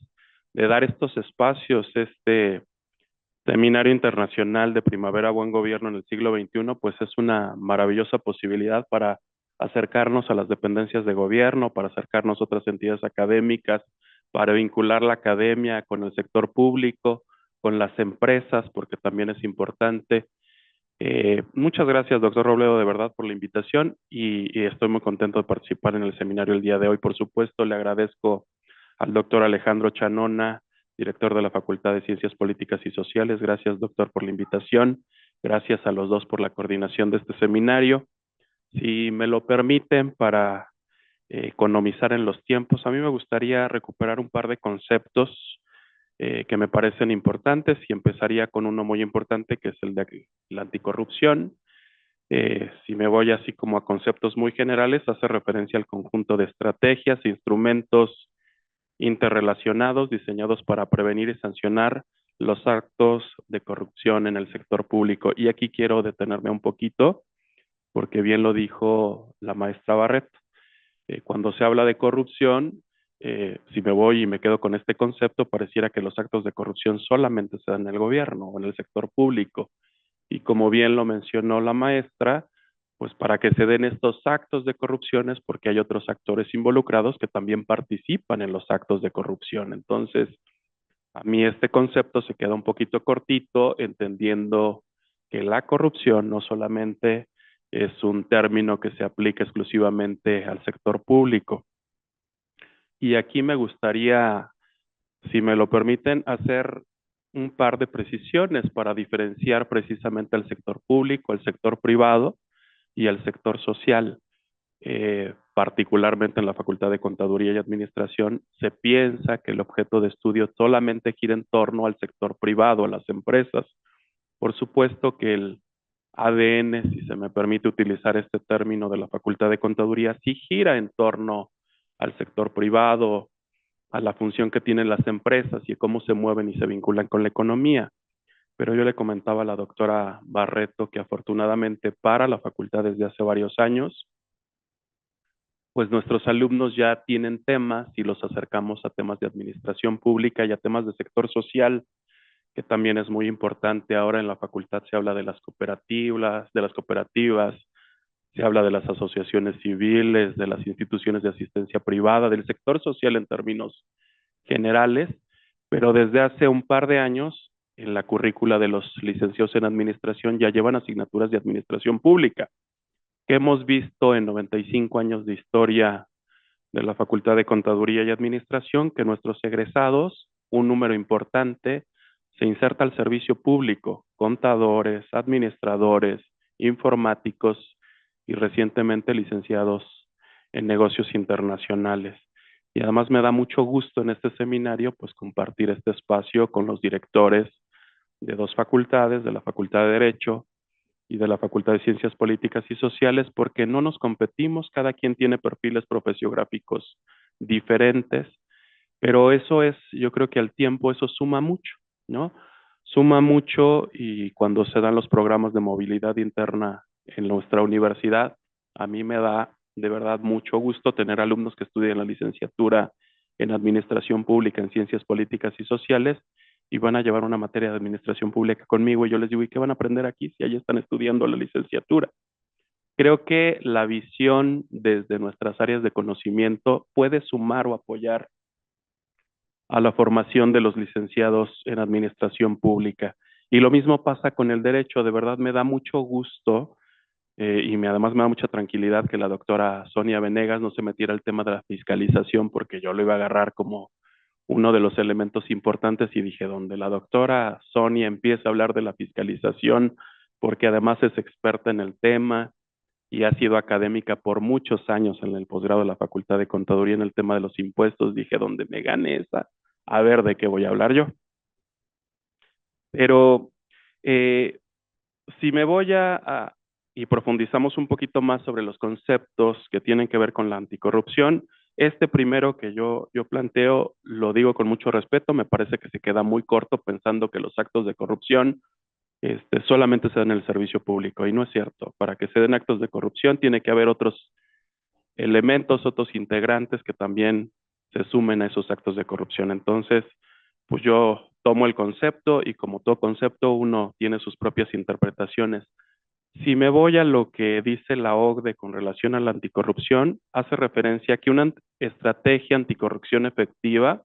de dar estos espacios, este Seminario Internacional de Primavera Buen Gobierno en el siglo XXI, pues es una maravillosa posibilidad para acercarnos a las dependencias de gobierno, para acercarnos a otras entidades académicas, para vincular la academia con el sector público, con las empresas, porque también es importante. Muchas gracias, doctor Robledo, de verdad por la invitación y estoy muy contento de participar en el seminario el día de hoy. Por supuesto, le agradezco al doctor Alejandro Chanona, director de la Facultad de Ciencias Políticas y Sociales. Gracias, doctor, por la invitación. Gracias a los dos por la coordinación de este seminario. Si me lo permiten, para economizar en los tiempos, a mí me gustaría recuperar un par de conceptos que me parecen importantes y empezaría con uno muy importante que es el de la anticorrupción. Si me voy así como a conceptos muy generales, hace referencia al conjunto de estrategias e instrumentos interrelacionados diseñados para prevenir y sancionar los actos de corrupción en el sector público. Y aquí quiero detenerme un poquito, porque bien lo dijo la maestra Barreto. Cuando se habla de corrupción, si me voy y me quedo con este concepto, pareciera que los actos de corrupción solamente se dan en el gobierno o en el sector público. Y como bien lo mencionó la maestra, pues para que se den estos actos de corrupción es porque hay otros actores involucrados que también participan en los actos de corrupción. Entonces, a mí este concepto se queda un poquito cortito, entendiendo que la corrupción no solamente es un término que se aplica exclusivamente al sector público. Y aquí me gustaría, si me lo permiten, hacer un par de precisiones para diferenciar precisamente al sector público, al sector privado y al sector social. Particularmente en la Facultad de Contaduría y Administración, se piensa que el objeto de estudio solamente gira en torno al sector privado, a las empresas. Por supuesto que el ADN, si se me permite utilizar este término de la Facultad de Contaduría, sí gira en torno al sector privado, a la función que tienen las empresas y cómo se mueven y se vinculan con la economía. Pero yo le comentaba a la doctora Barreto que afortunadamente para la facultad desde hace varios años, pues nuestros alumnos ya tienen temas y los acercamos a temas de administración pública y a temas de sector social, que también es muy importante. Ahora en la facultad se habla de las cooperativas, se habla de las asociaciones civiles, de las instituciones de asistencia privada, del sector social en términos generales, pero desde hace un par de años en la currícula de los licenciados en administración ya llevan asignaturas de administración pública, que hemos visto en 95 años de historia de la Facultad de Contaduría y Administración, que nuestros egresados, un número importante, se inserta al servicio público, contadores, administradores, informáticos y recientemente licenciados en negocios internacionales. Y además me da mucho gusto en este seminario pues compartir este espacio con los directores de dos facultades, de la Facultad de Derecho y de la Facultad de Ciencias Políticas y Sociales, porque no nos competimos, cada quien tiene perfiles profesiográficos diferentes, pero eso es, yo creo que al tiempo eso suma mucho, ¿no? Suma mucho y cuando se dan los programas de movilidad interna en nuestra universidad, a mí me da de verdad mucho gusto tener alumnos que estudian la licenciatura en Administración Pública, en Ciencias Políticas y Sociales, y van a llevar una materia de Administración Pública conmigo, y yo les digo, ¿y qué van a aprender aquí si allí están estudiando la licenciatura? Creo que la visión desde nuestras áreas de conocimiento puede sumar o apoyar a la formación de los licenciados en administración pública. Y lo mismo pasa con el derecho. De verdad me da mucho gusto además me da mucha tranquilidad que la doctora Sonia Venegas no se metiera al tema de la fiscalización, porque yo lo iba a agarrar como uno de los elementos importantes y dije, donde la doctora Sonia empieza a hablar de la fiscalización, porque además es experta en el tema y ha sido académica por muchos años en el posgrado de la Facultad de Contaduría en el tema de los impuestos, dije, donde me gane esa, a ver de qué voy a hablar yo. Pero si me voy y profundizamos un poquito más sobre los conceptos que tienen que ver con la anticorrupción, este primero que yo planteo, lo digo con mucho respeto, me parece que se queda muy corto pensando que los actos de corrupción solamente se dan en el servicio público, y no es cierto. Para que se den actos de corrupción tiene que haber otros elementos, otros integrantes que también se sumen a esos actos de corrupción. Entonces, pues yo tomo el concepto y como todo concepto uno tiene sus propias interpretaciones. Si me voy a lo que dice la OCDE con relación a la anticorrupción, hace referencia a que una estrategia anticorrupción efectiva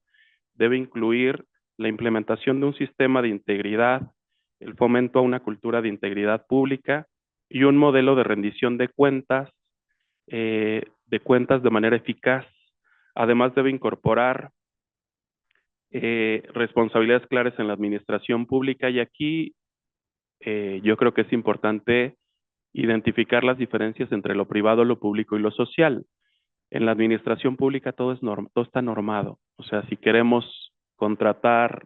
debe incluir la implementación de un sistema de integridad, el fomento a una cultura de integridad pública y un modelo de rendición de cuentas de manera eficaz. Además debe incorporar responsabilidades claras en la administración pública, y aquí yo creo que es importante identificar las diferencias entre lo privado, lo público y lo social. En la administración pública todo está normado. O sea, si queremos contratar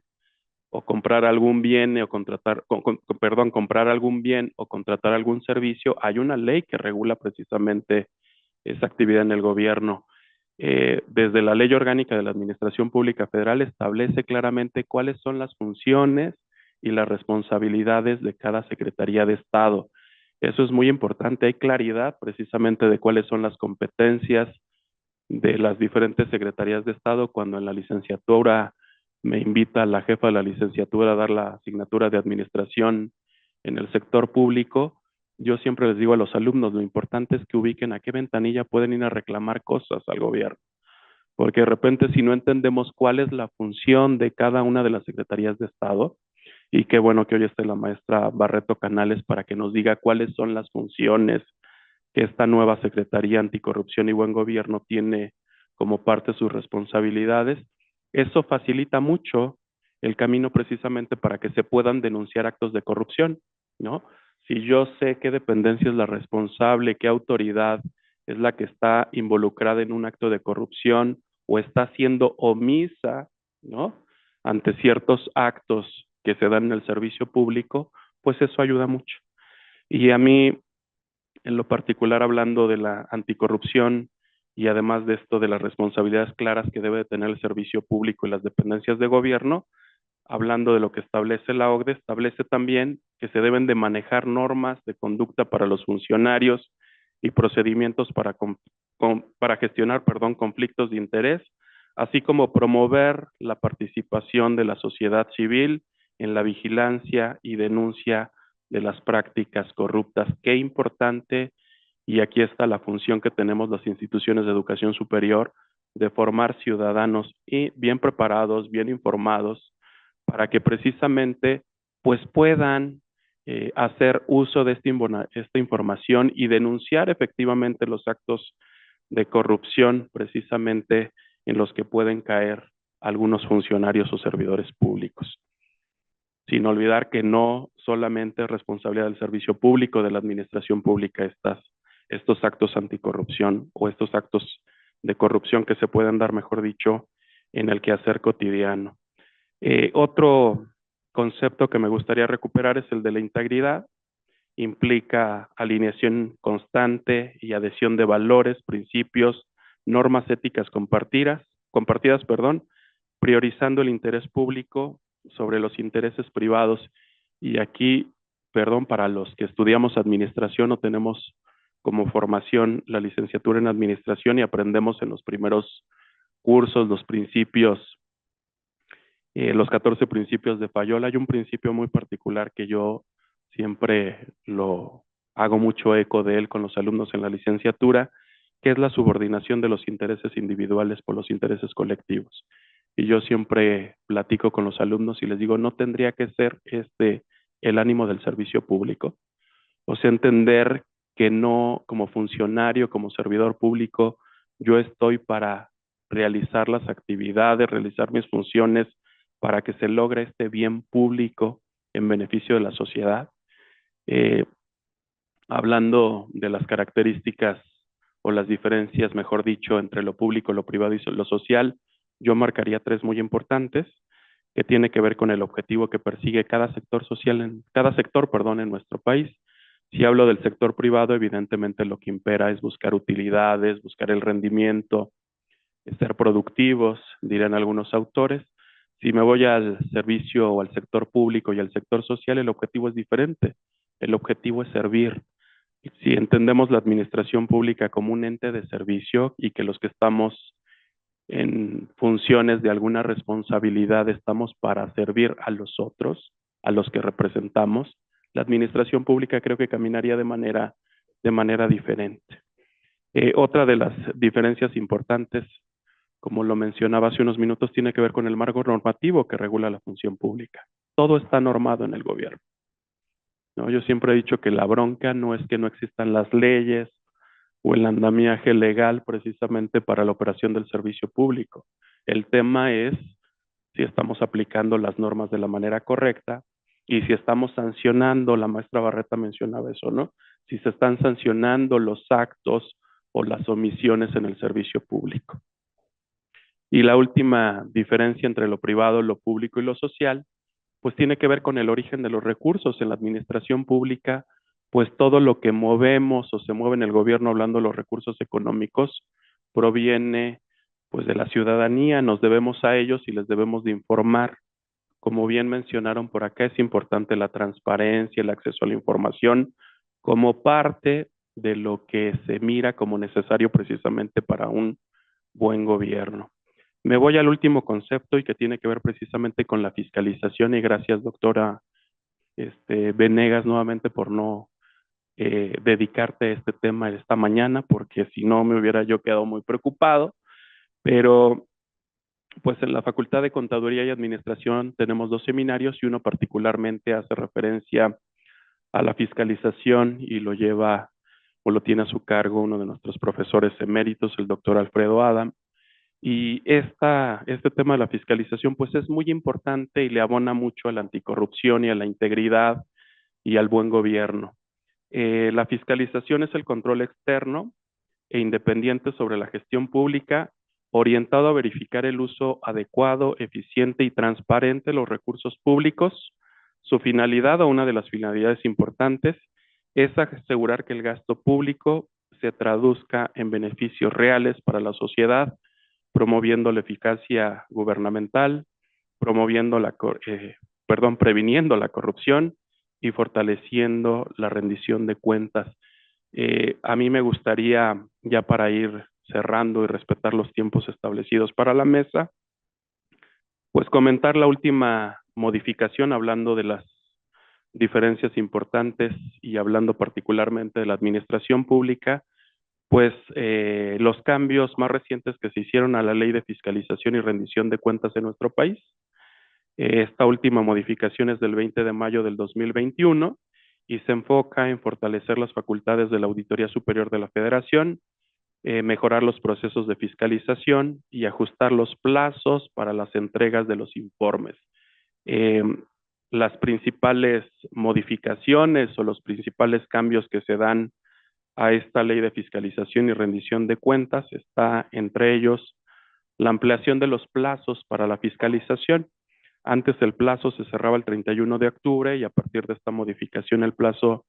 o comprar algún bien o comprar algún bien o contratar algún servicio, hay una ley que regula precisamente esa actividad en el gobierno. desde la Ley Orgánica de la Administración Pública Federal establece claramente cuáles son las funciones y las responsabilidades de cada Secretaría de Estado. Eso es muy importante, hay claridad precisamente de cuáles son las competencias de las diferentes secretarías de Estado. Cuando en la licenciatura me invita la jefa de la licenciatura a dar la asignatura de administración en el sector público, yo siempre les digo a los alumnos, lo importante es que ubiquen a qué ventanilla pueden ir a reclamar cosas al gobierno, porque de repente si no entendemos cuál es la función de cada una de las secretarías de Estado, y qué bueno que hoy esté la maestra Barreto Canales para que nos diga cuáles son las funciones que esta nueva Secretaría Anticorrupción y Buen Gobierno tiene como parte de sus responsabilidades. Eso facilita mucho el camino precisamente para que se puedan denunciar actos de corrupción, ¿no? Si yo sé qué dependencia es la responsable, qué autoridad es la que está involucrada en un acto de corrupción o está siendo omisa, ¿no?, ante ciertos actos que se dan en el servicio público, pues eso ayuda mucho. Y a mí, en lo particular, hablando de la anticorrupción y además de esto de las responsabilidades claras que debe tener el servicio público y las dependencias de gobierno, hablando de lo que establece la OCDE, establece también que se deben de manejar normas de conducta para los funcionarios y procedimientos para gestionar, conflictos de interés, así como promover la participación de la sociedad civil en la vigilancia y denuncia de las prácticas corruptas. Qué importante, y aquí está la función que tenemos las instituciones de educación superior, de formar ciudadanos y bien preparados, bien informados, para que precisamente pues puedan hacer uso de esta información y denunciar efectivamente los actos de corrupción precisamente en los que pueden caer algunos funcionarios o servidores públicos. Sin olvidar que no solamente es responsabilidad del servicio público, de la administración pública, estos actos anticorrupción o estos actos de corrupción que se pueden dar, mejor dicho, en el quehacer cotidiano. Otro concepto que me gustaría recuperar es el de la integridad. Implica alineación constante y adhesión de valores, principios, normas éticas compartidas, priorizando el interés público sobre los intereses privados. Y aquí, para los que estudiamos administración o tenemos como formación la licenciatura en administración y aprendemos en los primeros cursos los principios, los 14 principios de Fayol, hay un principio muy particular que yo siempre lo hago mucho eco de él con los alumnos en la licenciatura, que es la subordinación de los intereses individuales por los intereses colectivos. Y yo siempre platico con los alumnos y les digo, no tendría que ser el ánimo del servicio público. O sea, entender que no, como funcionario, como servidor público, yo estoy para realizar las actividades, realizar mis funciones, para que se logre este bien público en beneficio de la sociedad. Hablando de las características o las diferencias, mejor dicho, entre lo público, lo privado y lo social, yo marcaría 3 muy importantes, que tiene que ver con el objetivo que persigue cada sector social, en nuestro país. Si hablo del sector privado, evidentemente lo que impera es buscar utilidades, buscar el rendimiento, ser productivos, dirán algunos autores. Si me voy al servicio o al sector público y al sector social, el objetivo es diferente. El objetivo es servir. Si entendemos la administración pública como un ente de servicio y que los que estamos en funciones de alguna responsabilidad estamos para servir a los otros, a los que representamos, la administración pública creo que caminaría de manera diferente. Otra de las diferencias importantes, como lo mencionaba hace unos minutos, tiene que ver con el marco normativo que regula la función pública. Todo está normado en el gobierno, ¿no? Yo siempre he dicho que la bronca no es que no existan las leyes o el andamiaje legal precisamente para la operación del servicio público. El tema es si estamos aplicando las normas de la manera correcta y si estamos sancionando, la maestra Barreta mencionaba eso, ¿no? Si se están sancionando los actos o las omisiones en el servicio público. Y la última diferencia entre lo privado, lo público y lo social, pues tiene que ver con el origen de los recursos. En la administración pública, pues todo lo que movemos o se mueve en el gobierno, hablando de los recursos económicos, proviene pues de la ciudadanía, nos debemos a ellos y les debemos de informar. Como bien mencionaron por acá, es importante la transparencia, el acceso a la información como parte de lo que se mira como necesario precisamente para un buen gobierno. Me voy al último concepto y que tiene que ver precisamente con la fiscalización, y gracias, doctora Venegas, nuevamente por no dedicarte a este tema esta mañana, porque si no me hubiera yo quedado muy preocupado, pero pues en la Facultad de Contaduría y Administración tenemos 2 seminarios y uno particularmente hace referencia a la fiscalización y lo lleva o lo tiene a su cargo uno de nuestros profesores eméritos, el doctor Alfredo Adam. Y este tema de la fiscalización pues es muy importante y le abona mucho a la anticorrupción y a la integridad y al buen gobierno. La fiscalización es el control externo e independiente sobre la gestión pública, orientado a verificar el uso adecuado, eficiente y transparente de los recursos públicos. Su finalidad, o una de las finalidades importantes, es asegurar que el gasto público se traduzca en beneficios reales para la sociedad, promoviendo la eficacia gubernamental, previniendo la corrupción y fortaleciendo la rendición de cuentas. A mí me gustaría, ya para ir cerrando y respetar los tiempos establecidos para la mesa, pues comentar la última modificación, hablando de las diferencias importantes y hablando particularmente de la administración pública, pues los cambios más recientes que se hicieron a la Ley de Fiscalización y Rendición de Cuentas en nuestro país. Esta última modificación es del 20 de mayo del 2021 y se enfoca en fortalecer las facultades de la Auditoría Superior de la Federación, mejorar los procesos de fiscalización y ajustar los plazos para las entregas de los informes. Las principales modificaciones o los principales cambios que se dan a esta Ley de Fiscalización y Rendición de Cuentas está entre ellos la ampliación de los plazos para la fiscalización. Antes el plazo se cerraba el 31 de octubre y a partir de esta modificación el plazo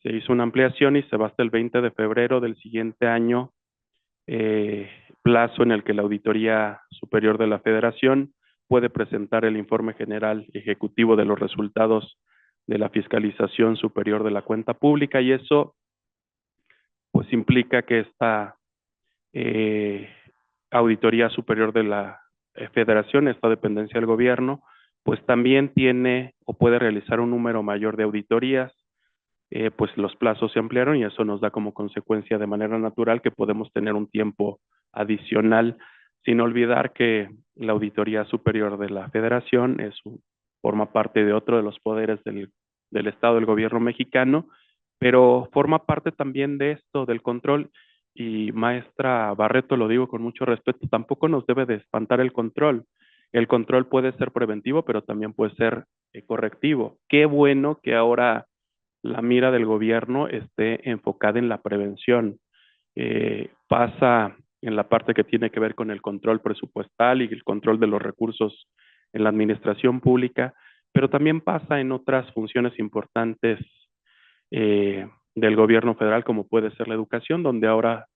se hizo una ampliación y se va hasta el 20 de febrero del siguiente año, plazo en el que la Auditoría Superior de la Federación puede presentar el informe general ejecutivo de los resultados de la fiscalización superior de la cuenta pública, y eso pues implica que esta Auditoría Superior de la Federación, esta dependencia del gobierno, pues también tiene o puede realizar un número mayor de auditorías. Pues los plazos se ampliaron y eso nos da como consecuencia de manera natural que podemos tener un tiempo adicional, sin olvidar que la Auditoría Superior de la Federación forma parte de otro de los poderes del Estado del gobierno mexicano, pero forma parte también de esto, del control. Y maestra Barreto, lo digo con mucho respeto, tampoco nos debe de espantar el control. El control puede ser preventivo, pero también puede ser correctivo. Qué bueno que ahora la mira del gobierno esté enfocada en la prevención. Pasa en la parte que tiene que ver con el control presupuestal y el control de los recursos en la administración pública, pero también pasa en otras funciones importantes del gobierno federal, como puede ser la educación, donde ahora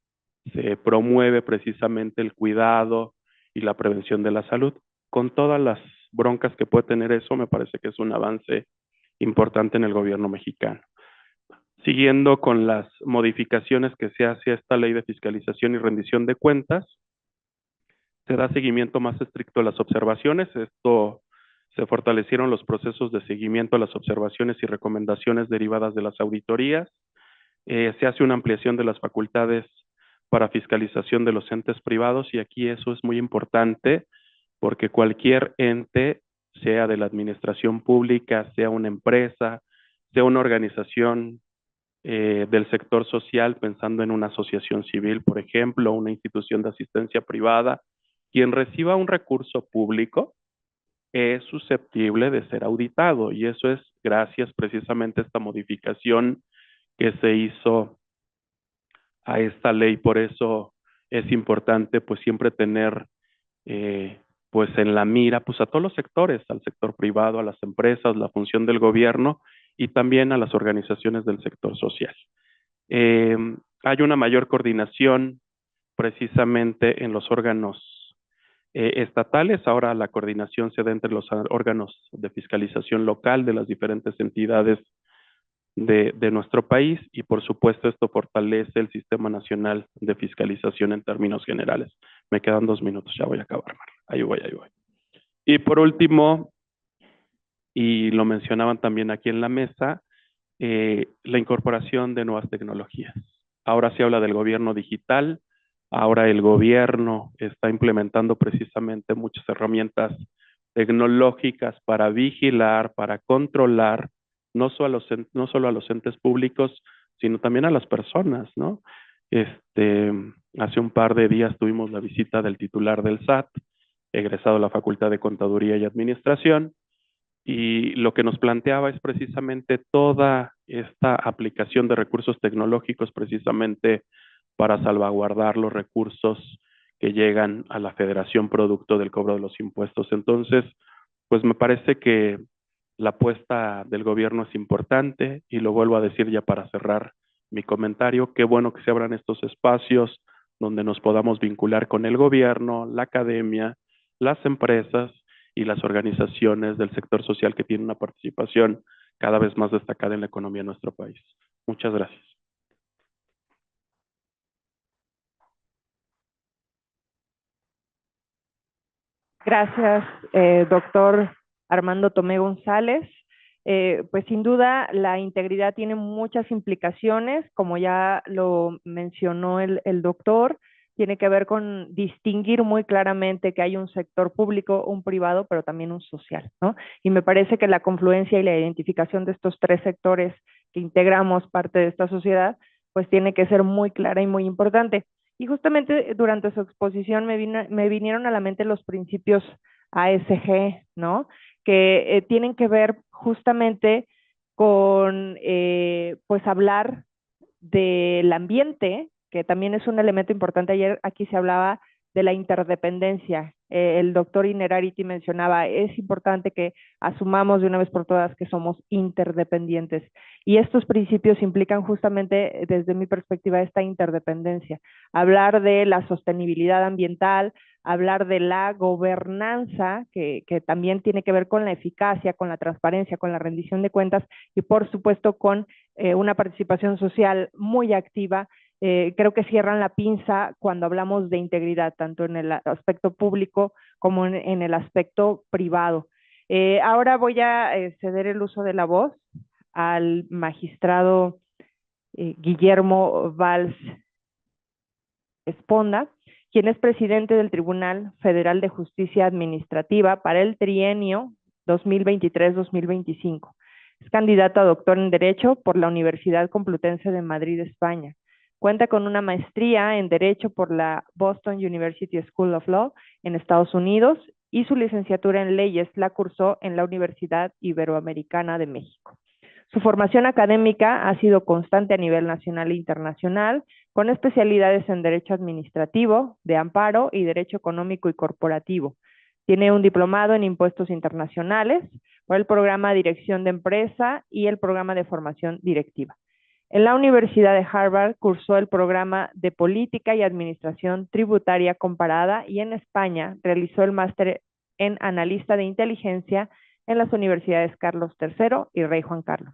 se promueve precisamente el cuidado y la prevención de la salud. Con todas las broncas que puede tener eso, me parece que es un avance importante en el gobierno mexicano. Siguiendo con las modificaciones que se hace a esta Ley de Fiscalización y Rendición de Cuentas, se da seguimiento más estricto a las observaciones. Se fortalecieron los procesos de seguimiento a las observaciones y recomendaciones derivadas de las auditorías. Se hace una ampliación de las facultades para fiscalización de los entes privados, y aquí eso es muy importante porque cualquier ente, sea de la administración pública, sea una empresa, sea una organización del sector social, pensando en una asociación civil, por ejemplo, una institución de asistencia privada, quien reciba un recurso público es susceptible de ser auditado, y eso es gracias precisamente a esta modificación que se hizo a esta ley. Por eso es importante pues siempre tener pues en la mira pues a todos los sectores, al sector privado, a las empresas, la función del gobierno y también a las organizaciones del sector social. Hay una mayor coordinación precisamente en los órganos estatales. Ahora la coordinación se da entre los órganos de fiscalización local de las diferentes entidades de nuestro país, y por supuesto esto fortalece el Sistema Nacional de Fiscalización en términos generales. Me quedan 2 minutos, ya voy a acabar, Marla. Ahí voy. Y por último, y lo mencionaban también aquí en la mesa, la incorporación de nuevas tecnologías. Ahora se habla del gobierno digital, ahora el gobierno está implementando precisamente muchas herramientas tecnológicas para vigilar, para controlar, no solo a los entes públicos, sino también a las personas, ¿no? Hace un par de días tuvimos la visita del titular del SAT, egresado de la Facultad de Contaduría y Administración, y lo que nos planteaba es precisamente toda esta aplicación de recursos tecnológicos precisamente para salvaguardar los recursos que llegan a la Federación producto del cobro de los impuestos. Entonces, pues me parece que la apuesta del gobierno es importante, y lo vuelvo a decir ya para cerrar mi comentario, qué bueno que se abran estos espacios donde nos podamos vincular con el gobierno, la academia, las empresas y las organizaciones del sector social que tienen una participación cada vez más destacada en la economía de nuestro país. Muchas gracias. Gracias, doctor Armando Tomé González. Pues sin duda la integridad tiene muchas implicaciones, como ya lo mencionó el doctor, tiene que ver con distinguir muy claramente que hay un sector público, un privado, pero también un social, ¿no? Y me parece que la confluencia y la identificación de estos 3 sectores que integramos parte de esta sociedad, pues tiene que ser muy clara y muy importante. Y justamente durante su exposición me vinieron a la mente los principios ASG, ¿no? Que tienen que ver justamente con, pues, hablar del ambiente, que también es un elemento importante. Ayer aquí se hablaba de la interdependencia. El doctor Inerarity mencionaba, es importante que asumamos de una vez por todas que somos interdependientes. Y estos principios implican justamente, desde mi perspectiva, esta interdependencia. Hablar de la sostenibilidad ambiental, hablar de la gobernanza, que también tiene que ver con la eficacia, con la transparencia, con la rendición de cuentas, y por supuesto con una participación social muy activa. Creo que cierran la pinza cuando hablamos de integridad, tanto en el aspecto público como en el aspecto privado. Ahora voy a ceder el uso de la voz al magistrado Guillermo Valls Esponda, quien es presidente del Tribunal Federal de Justicia Administrativa para el trienio 2023-2025. Es candidato a doctor en Derecho por la Universidad Complutense de Madrid, España. Cuenta con una maestría en Derecho por la Boston University School of Law en Estados Unidos, y su licenciatura en Leyes la cursó en la Universidad Iberoamericana de México. Su formación académica ha sido constante a nivel nacional e internacional, con especialidades en Derecho Administrativo, de Amparo y Derecho Económico y Corporativo. Tiene un diplomado en Impuestos Internacionales por el programa Dirección de Empresa y el programa de Formación Directiva. En la Universidad de Harvard cursó el programa de Política y Administración Tributaria Comparada, y en España realizó el máster en Analista de Inteligencia en las universidades Carlos III y Rey Juan Carlos.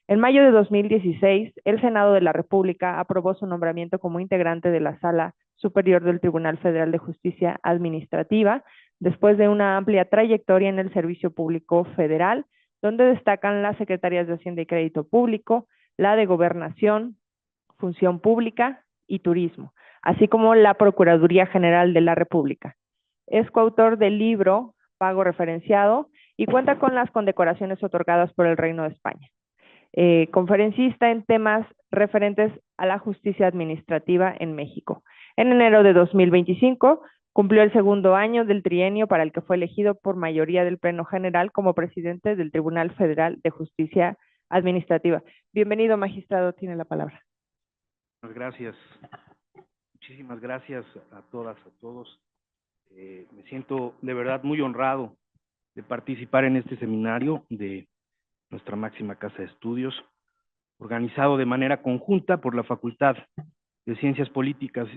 En mayo de 2016, el Senado de la República aprobó su nombramiento como integrante de la Sala Superior del Tribunal Federal de Justicia Administrativa, después de una amplia trayectoria en el Servicio Público Federal, donde destacan las Secretarías de Hacienda y Crédito Público, la de Gobernación, Función Pública y Turismo, así como la Procuraduría General de la República. Es coautor del libro Pago Referenciado y cuenta con las condecoraciones otorgadas por el Reino de España. Conferencista en temas referentes a la justicia administrativa en México. En enero de 2025 cumplió el segundo año del trienio para el que fue elegido por mayoría del Pleno General como presidente del Tribunal Federal de Justicia Administrativa. Bienvenido, magistrado, tiene la palabra. Muchas gracias. Muchísimas gracias a todas, a todos. Me siento de verdad muy honrado de participar en este seminario de nuestra máxima casa de estudios, organizado de manera conjunta por la Facultad de Ciencias Políticas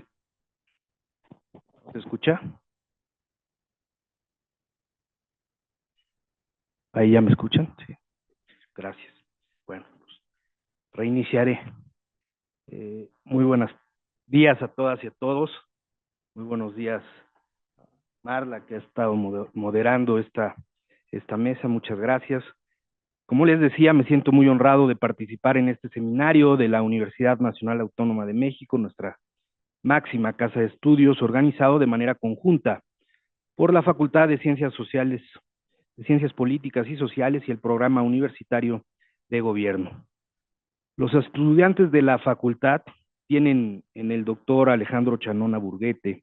¿Se escucha? ¿Ahí ya me escuchan? Sí. Gracias. Bueno, pues reiniciaré. Muy buenos días a todas y a todos. Muy buenos días, Marla, que ha estado moderando esta mesa. Muchas gracias. Como les decía, me siento muy honrado de participar en este seminario de la Universidad Nacional Autónoma de México, nuestra máxima casa de estudios, organizado de manera conjunta por la Facultad de Ciencias Sociales, de Ciencias Políticas y Sociales y el Programa Universitario de Gobierno. Los estudiantes de la facultad tienen en el doctor Alejandro Chanona Burguete,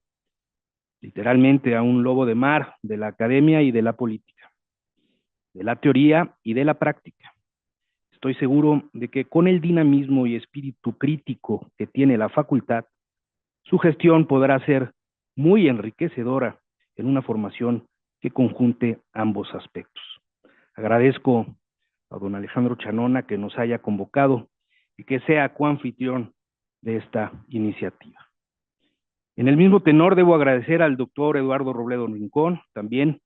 literalmente a un lobo de mar de la academia y de la política, de la teoría y de la práctica. Estoy seguro de que con el dinamismo y espíritu crítico que tiene la facultad, su gestión podrá ser muy enriquecedora en una formación que conjunte ambos aspectos. Agradezco a don Alejandro Chanona que nos haya convocado y que sea coanfitrión de esta iniciativa. En el mismo tenor debo agradecer al doctor Eduardo Robledo Rincón, también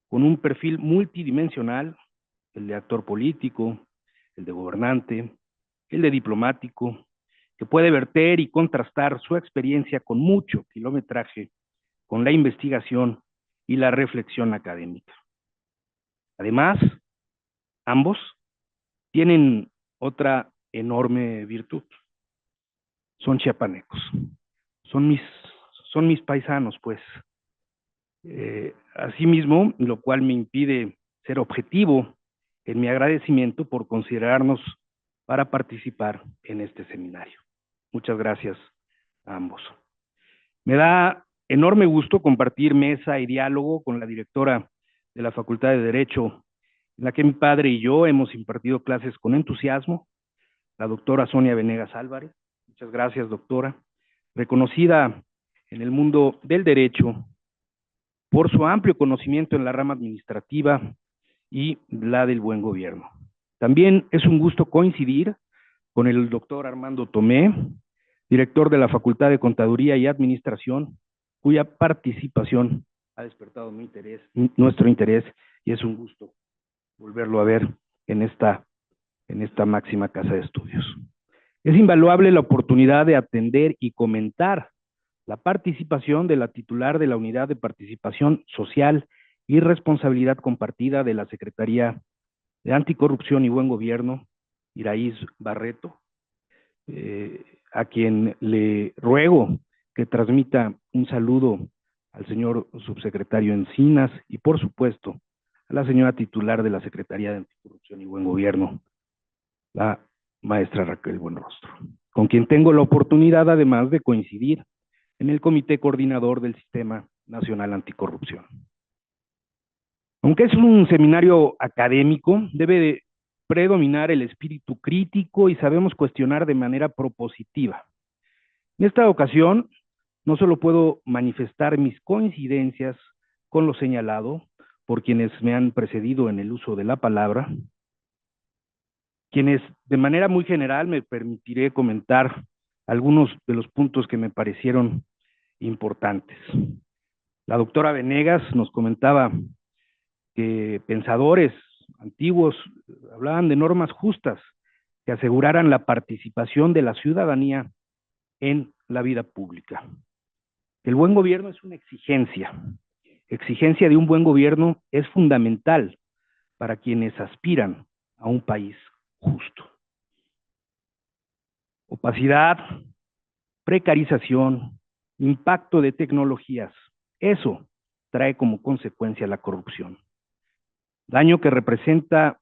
con un perfil multidimensional, el de actor político, el de gobernante, el de diplomático, que puede verter y contrastar su experiencia con mucho kilometraje, con la investigación y la reflexión académica. Además, ambos tienen otra enorme virtud. Son chiapanecos, son mis paisanos, pues. Asimismo, lo cual me impide ser objetivo en mi agradecimiento por considerarnos para participar en este seminario. Muchas gracias a ambos. Me da enorme gusto compartir mesa y diálogo con la directora de la Facultad de Derecho, en la que mi padre y yo hemos impartido clases con entusiasmo, la doctora Sonia Venegas Álvarez. Muchas gracias, doctora. Reconocida en el mundo del derecho por su amplio conocimiento en la rama administrativa y la del buen gobierno. También es un gusto coincidir con el doctor Armando Tomé, director de la Facultad de Contaduría y Administración, cuya participación ha despertado nuestro interés, y es un gusto volverlo a ver en esta máxima casa de estudios. Es invaluable la oportunidad de atender y comentar la participación de la titular de la Unidad de Participación Social y Responsabilidad Compartida de la Secretaría de Anticorrupción y Buen Gobierno, Iraíz Barreto, a quien le ruego que transmita un saludo al señor subsecretario Encinas y, por supuesto, a la señora titular de la Secretaría de Anticorrupción y Buen Gobierno, la maestra Raquel Buenrostro, con quien tengo la oportunidad, además, de coincidir en el Comité Coordinador del Sistema Nacional Anticorrupción. Aunque es un seminario académico, debe de predominar el espíritu crítico y sabemos cuestionar de manera propositiva. En esta ocasión, no solo puedo manifestar mis coincidencias con lo señalado por quienes me han precedido en el uso de la palabra, quienes de manera muy general me permitiré comentar algunos de los puntos que me parecieron importantes. La doctora Venegas nos comentaba que pensadores antiguos hablaban de normas justas que aseguraran la participación de la ciudadanía en la vida pública. El buen gobierno es una exigencia de un buen gobierno es fundamental para quienes aspiran a un país justo. Opacidad, precarización, impacto de tecnologías, eso trae como consecuencia la corrupción. Daño que representa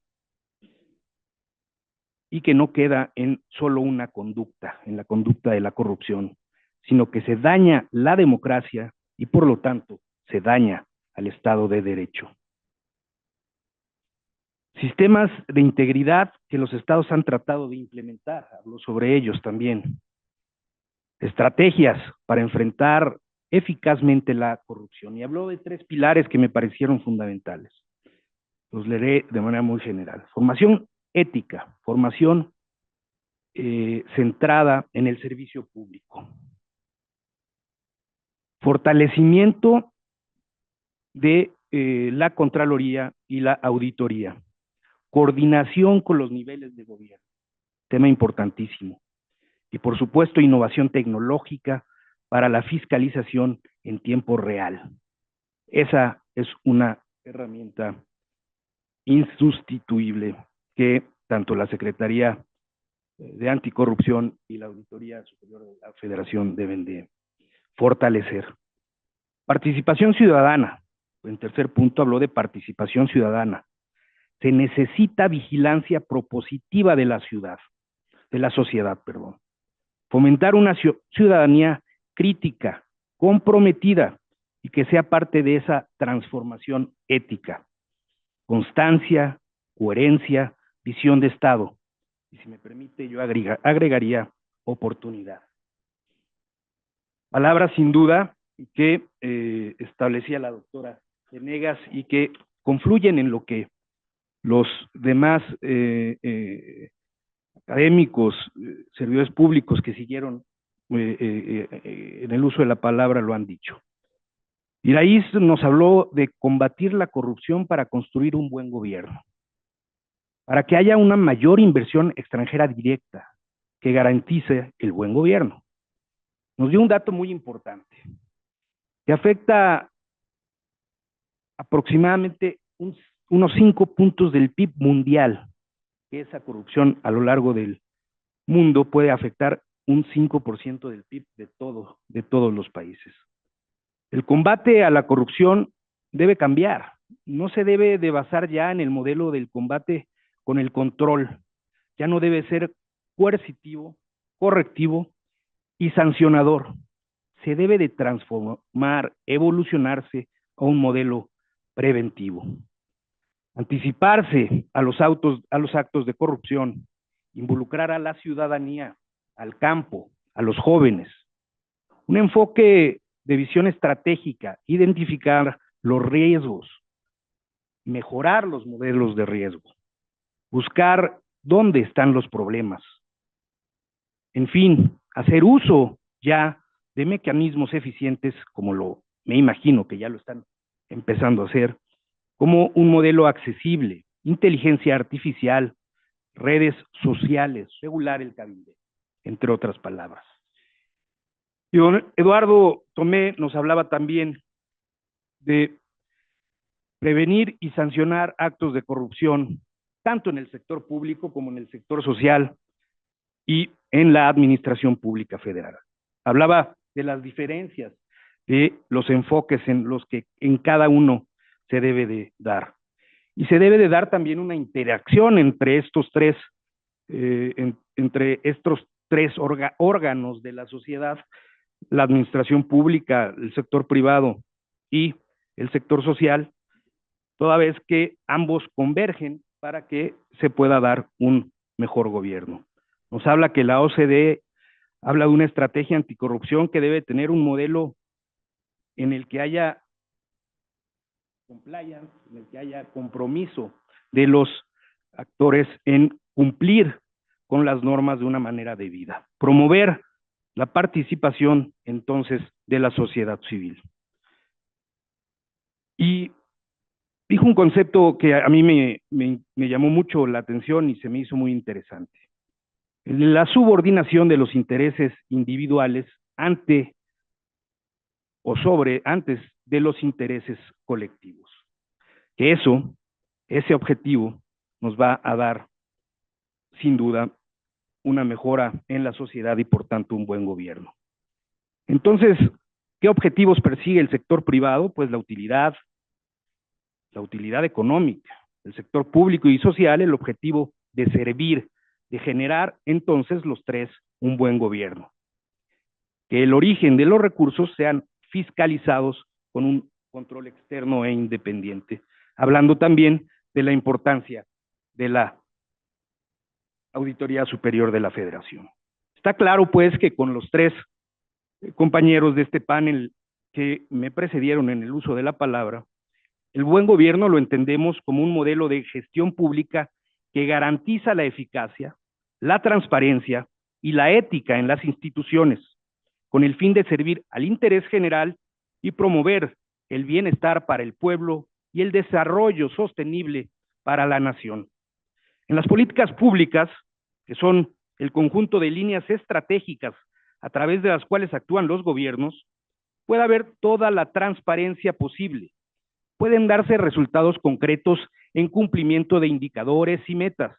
y que no queda en solo una conducta, en la conducta de la corrupción, sino que se daña la democracia y por lo tanto se daña al Estado de Derecho. Sistemas de integridad que los estados han tratado de implementar, hablo sobre ellos también. Estrategias para enfrentar eficazmente la corrupción, y habló de 3 pilares que me parecieron fundamentales. Los leeré de manera muy general. Formación ética, formación centrada en el servicio público. Fortalecimiento de la Contraloría y la Auditoría. Coordinación con los niveles de gobierno, tema importantísimo. Y por supuesto, innovación tecnológica para la fiscalización en tiempo real. Esa es una herramienta insustituible que tanto la Secretaría de Anticorrupción y la Auditoría Superior de la Federación deben de fortalecer. Participación ciudadana. En tercer punto habló de participación ciudadana. Se necesita vigilancia propositiva de la sociedad. Fomentar una ciudadanía crítica, comprometida y que sea parte de esa transformación ética. Constancia, coherencia, visión de Estado. Y si me permite, yo agregaría oportunidad. Palabras sin duda que establecía la doctora Venegas y que confluyen en lo que los demás académicos, servidores públicos que siguieron en el uso de la palabra lo han dicho. Iraíz nos habló de combatir la corrupción para construir un buen gobierno, para que haya una mayor inversión extranjera directa que garantice el buen gobierno. Nos dio un dato muy importante, que afecta aproximadamente unos 5 puntos del PIB mundial, que esa corrupción a lo largo del mundo puede afectar un 5% del PIB de todos los países. El combate a la corrupción debe cambiar, no se debe de basar ya en el modelo del combate con el control, ya no debe ser coercitivo, correctivo y sancionador. Se debe de transformar, evolucionarse a un modelo preventivo. Anticiparse a los actos de corrupción, involucrar a la ciudadanía, al campo, a los jóvenes. Un enfoque de visión estratégica, identificar los riesgos, mejorar los modelos de riesgo, buscar dónde están los problemas. En fin, hacer uso ya de mecanismos eficientes, como me imagino que ya lo están empezando a hacer, como un modelo accesible, inteligencia artificial, redes sociales, regular el cabildeo, entre otras palabras. Y don Eduardo Tomé nos hablaba también de prevenir y sancionar actos de corrupción, tanto en el sector público como en el sector social y en la administración pública federal. Hablaba de las diferencias de los enfoques en los que en cada uno se debe de dar. Y se debe de dar también una interacción entre estos tres, órganos de la sociedad, la administración pública, el sector privado y el sector social, toda vez que ambos convergen para que se pueda dar un mejor gobierno. Nos habla que la OCDE habla de una estrategia anticorrupción que debe tener un modelo en el que haya compliance, en el que haya compromiso de los actores en cumplir con las normas de una manera debida. Promover la participación, entonces, de la sociedad civil. Y dijo un concepto que a mí me llamó mucho la atención y se me hizo muy interesante. La subordinación de los intereses individuales antes de los intereses colectivos. Que ese objetivo nos va a dar, sin duda, una mejora en la sociedad y por tanto un buen gobierno. Entonces, ¿qué objetivos persigue el sector privado? Pues la utilidad económica, el sector público y social, el objetivo de servir, de generar entonces los tres un buen gobierno. Que el origen de los recursos sean fiscalizados con un control externo e independiente, hablando también de la importancia de la Auditoría Superior de la Federación. Está claro, pues, que con los tres compañeros de este panel que me precedieron en el uso de la palabra, el buen gobierno lo entendemos como un modelo de gestión pública que garantiza la eficacia, la transparencia y la ética en las instituciones, con el fin de servir al interés general y promover el bienestar para el pueblo y el desarrollo sostenible para la nación. En las políticas públicas, que son el conjunto de líneas estratégicas a través de las cuales actúan los gobiernos, puede haber toda la transparencia posible. Pueden darse resultados concretos en cumplimiento de indicadores y metas.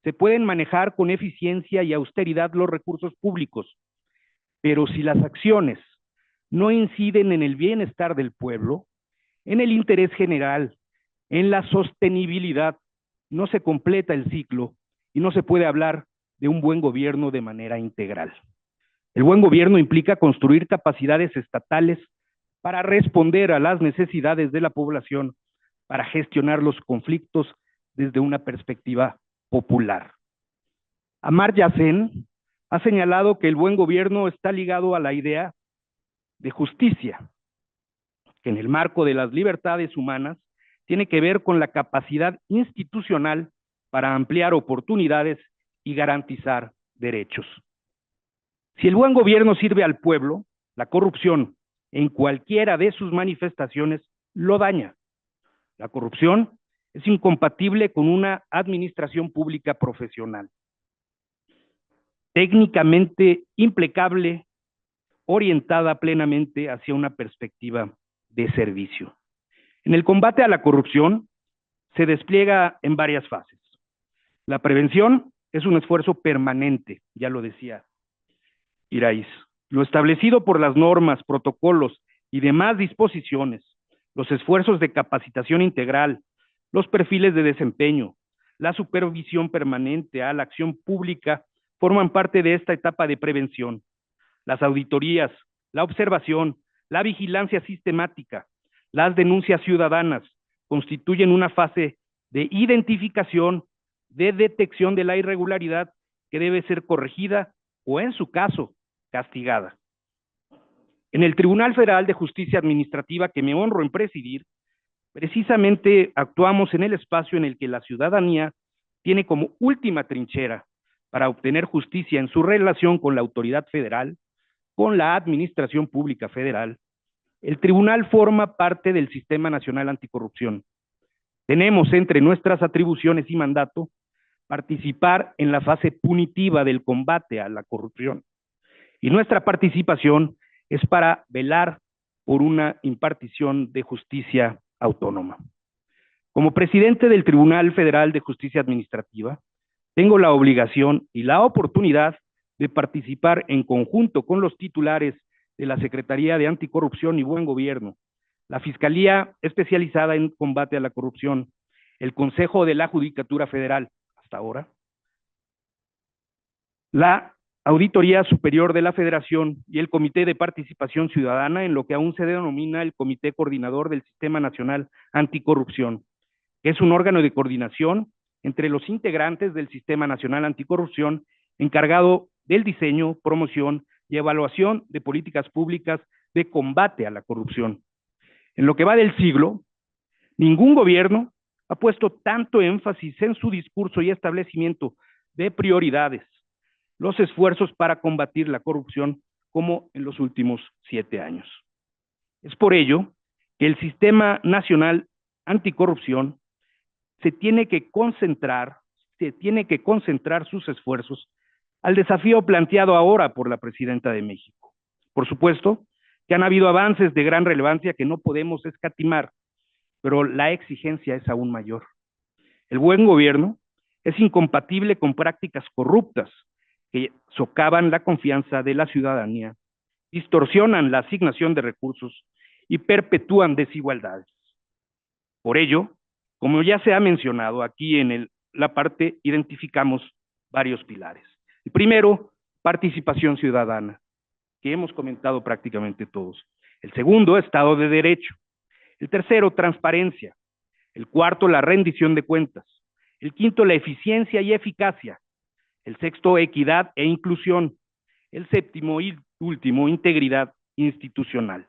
Se pueden manejar con eficiencia y austeridad los recursos públicos, pero si las acciones no inciden en el bienestar del pueblo, en el interés general, en la sostenibilidad, no se completa el ciclo y no se puede hablar de un buen gobierno de manera integral. El buen gobierno implica construir capacidades estatales para responder a las necesidades de la población, para gestionar los conflictos desde una perspectiva popular. Amartya Sen ha señalado que el buen gobierno está ligado a la idea de justicia, que en el marco de las libertades humanas tiene que ver con la capacidad institucional para ampliar oportunidades y garantizar derechos. Si el buen gobierno sirve al pueblo, la corrupción en cualquiera de sus manifestaciones lo daña. La corrupción es incompatible con una administración pública profesional, técnicamente impecable, orientada plenamente hacia una perspectiva de servicio. En el combate a la corrupción se despliega en varias fases. La prevención es un esfuerzo permanente, ya lo decía Irais. Lo establecido por las normas, protocolos y demás disposiciones, los esfuerzos de capacitación integral, los perfiles de desempeño, la supervisión permanente a la acción pública forman parte de esta etapa de prevención. Las auditorías, la observación, la vigilancia sistemática, las denuncias ciudadanas constituyen una fase de identificación, de detección de la irregularidad que debe ser corregida o, en su caso, castigada. En el Tribunal Federal de Justicia Administrativa, que me honro en presidir, precisamente actuamos en el espacio en el que la ciudadanía tiene como última trinchera para obtener justicia en su relación con la autoridad federal, con la Administración Pública Federal. El tribunal forma parte del Sistema Nacional Anticorrupción. Tenemos entre nuestras atribuciones y mandato participar en la fase punitiva del combate a la corrupción. Y nuestra participación es para velar por una impartición de justicia autónoma. Como presidente del Tribunal Federal de Justicia Administrativa, tengo la obligación y la oportunidad de participar en conjunto con los titulares de la Secretaría de Anticorrupción y Buen Gobierno, la Fiscalía Especializada en Combate a la Corrupción, el Consejo de la Judicatura Federal, hasta ahora, la Auditoría Superior de la Federación y el Comité de Participación Ciudadana en lo que aún se denomina el Comité Coordinador del Sistema Nacional Anticorrupción, que es un órgano de coordinación entre los integrantes del Sistema Nacional Anticorrupción encargado del diseño, promoción y evaluación de políticas públicas de combate a la corrupción. En lo que va del siglo, ningún gobierno ha puesto tanto énfasis en su discurso y establecimiento de prioridades, los esfuerzos para combatir la corrupción como en los últimos 7 años. Es por ello que el Sistema Nacional Anticorrupción se tiene que concentrar sus esfuerzos al desafío planteado ahora por la Presidenta de México. Por supuesto que han habido avances de gran relevancia que no podemos escatimar, pero la exigencia es aún mayor. El buen gobierno es incompatible con prácticas corruptas que socavan la confianza de la ciudadanía, distorsionan la asignación de recursos y perpetúan desigualdades. Por ello, como ya se ha mencionado aquí en la parte, identificamos varios pilares. El primero, participación ciudadana, que hemos comentado prácticamente todos. El segundo, Estado de Derecho. El tercero, transparencia. El cuarto, la rendición de cuentas. El quinto, la eficiencia y eficacia. El sexto, equidad e inclusión. El séptimo y último, integridad institucional.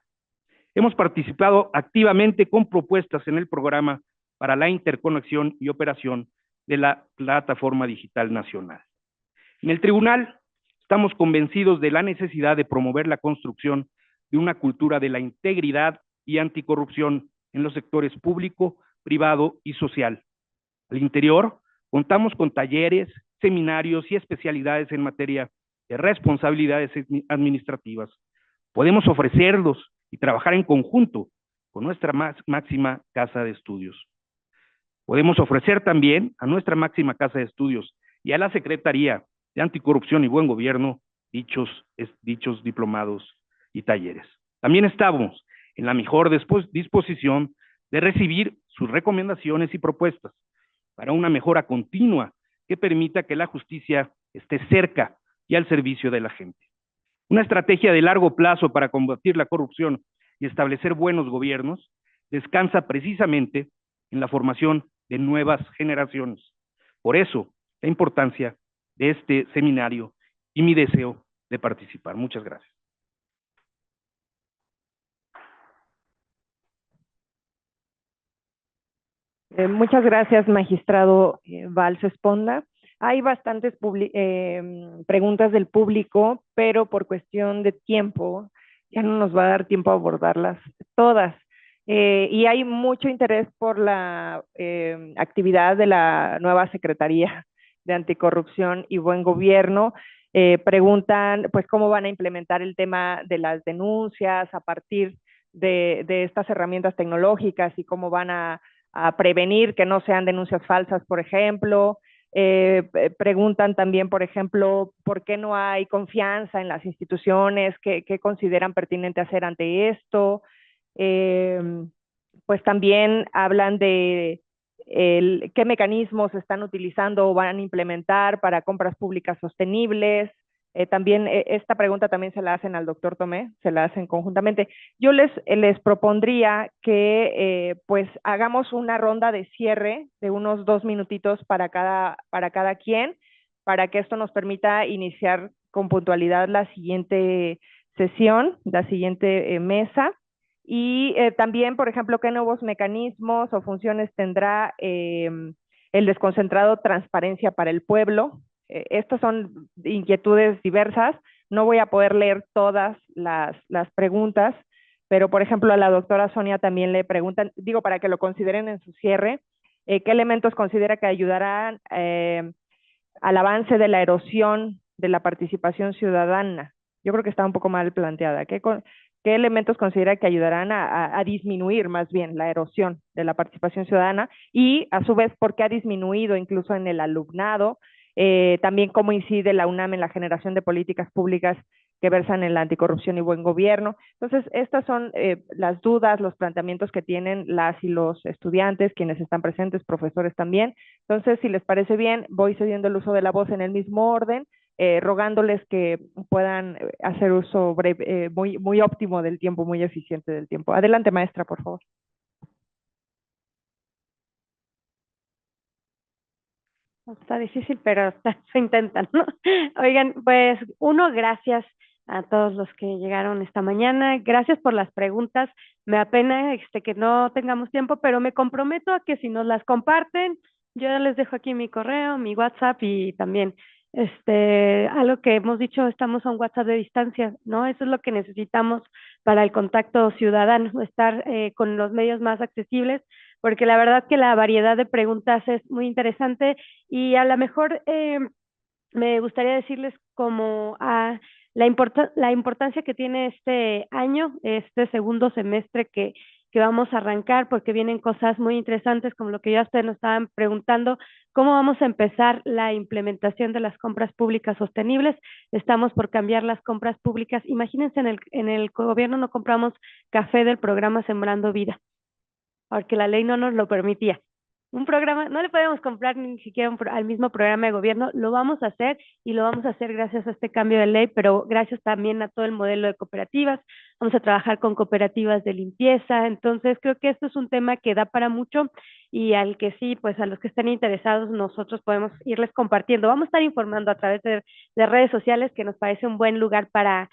Hemos participado activamente con propuestas en el programa para la interconexión y operación de la Plataforma Digital Nacional. En el tribunal estamos convencidos de la necesidad de promover la construcción de una cultura de la integridad y anticorrupción en los sectores público, privado y social. Al interior, contamos con talleres, seminarios y especialidades en materia de responsabilidades administrativas. Podemos ofrecerlos y trabajar en conjunto con nuestra máxima casa de estudios. Podemos ofrecer también a nuestra máxima casa de estudios y a la Secretaría de Anticorrupción y Buen Gobierno dichos diplomados y talleres. También estamos en la mejor disposición de recibir sus recomendaciones y propuestas para una mejora continua que permita que la justicia esté cerca y al servicio de la gente. Una estrategia de largo plazo para combatir la corrupción y establecer buenos gobiernos descansa precisamente en la formación de nuevas generaciones. Por eso, la importancia de este seminario y mi deseo de participar. Muchas gracias. Muchas gracias, magistrado Valls Esponda. Hay bastantes preguntas del público, pero por cuestión de tiempo, ya no nos va a dar tiempo a abordarlas todas. Y hay mucho interés por la actividad de la nueva Secretaría de Anticorrupción y Buen Gobierno. Preguntan, pues, cómo van a implementar el tema de las denuncias a partir de estas herramientas tecnológicas y cómo van a prevenir que no sean denuncias falsas, por ejemplo. Preguntan también, por ejemplo, por qué no hay confianza en las instituciones, qué consideran pertinente hacer ante esto. Pues también hablan de qué mecanismos están utilizando o van a implementar para compras públicas sostenibles. También esta pregunta también se la hacen al doctor Tomé, se la hacen conjuntamente. Yo les propondría que pues hagamos una ronda de cierre de unos 2 minutitos para cada quien, para que esto nos permita iniciar con puntualidad la siguiente sesión, la siguiente mesa. Y también, por ejemplo, qué nuevos mecanismos o funciones tendrá el desconcentrado Transparencia para el Pueblo. Estas son inquietudes diversas. No voy a poder leer todas las preguntas, pero por ejemplo a la doctora Sonia también le preguntan, digo, para que lo consideren en su cierre, ¿qué elementos considera que ayudarán al avance de la erosión de la participación ciudadana? Yo creo que está un poco mal planteada. ¿Qué elementos considera que ayudarán a disminuir más bien la erosión de la participación ciudadana? Y a su vez, ¿por qué ha disminuido incluso en el alumnado? También cómo incide la UNAM en la generación de políticas públicas que versan en la anticorrupción y buen gobierno. Entonces, estas son las dudas, los planteamientos que tienen las y los estudiantes, quienes están presentes, profesores también. Entonces, si les parece bien, voy cediendo el uso de la voz en el mismo orden, rogándoles que puedan hacer uso breve, muy óptimo del tiempo, muy eficiente del tiempo. Adelante, maestra, por favor. Está difícil, pero se intentan, ¿no? Oigan, pues gracias a todos los que llegaron esta mañana. Gracias por las preguntas. Me apena que no tengamos tiempo, pero me comprometo a que si nos las comparten, yo les dejo aquí mi correo, mi WhatsApp y también algo que hemos dicho, estamos a un WhatsApp de distancia, ¿no? Eso es lo que necesitamos para el contacto ciudadano, estar con los medios más accesibles, porque la verdad que la variedad de preguntas es muy interesante y a lo mejor me gustaría decirles como a la importancia que tiene este año, este segundo semestre que vamos a arrancar, porque vienen cosas muy interesantes como lo que ya ustedes nos estaban preguntando, cómo vamos a empezar la implementación de las compras públicas sostenibles. Estamos por cambiar las compras públicas. Imagínense, en el gobierno no compramos café del programa Sembrando Vida, porque la ley no nos lo permitía. Un programa, no le podemos comprar ni siquiera al mismo programa de gobierno, lo vamos a hacer y lo vamos a hacer gracias a este cambio de ley, pero gracias también a todo el modelo de cooperativas. Vamos a trabajar con cooperativas de limpieza, entonces creo que esto es un tema que da para mucho y al que sí, pues a los que estén interesados nosotros podemos irles compartiendo. Vamos a estar informando a través de redes sociales, que nos parece un buen lugar para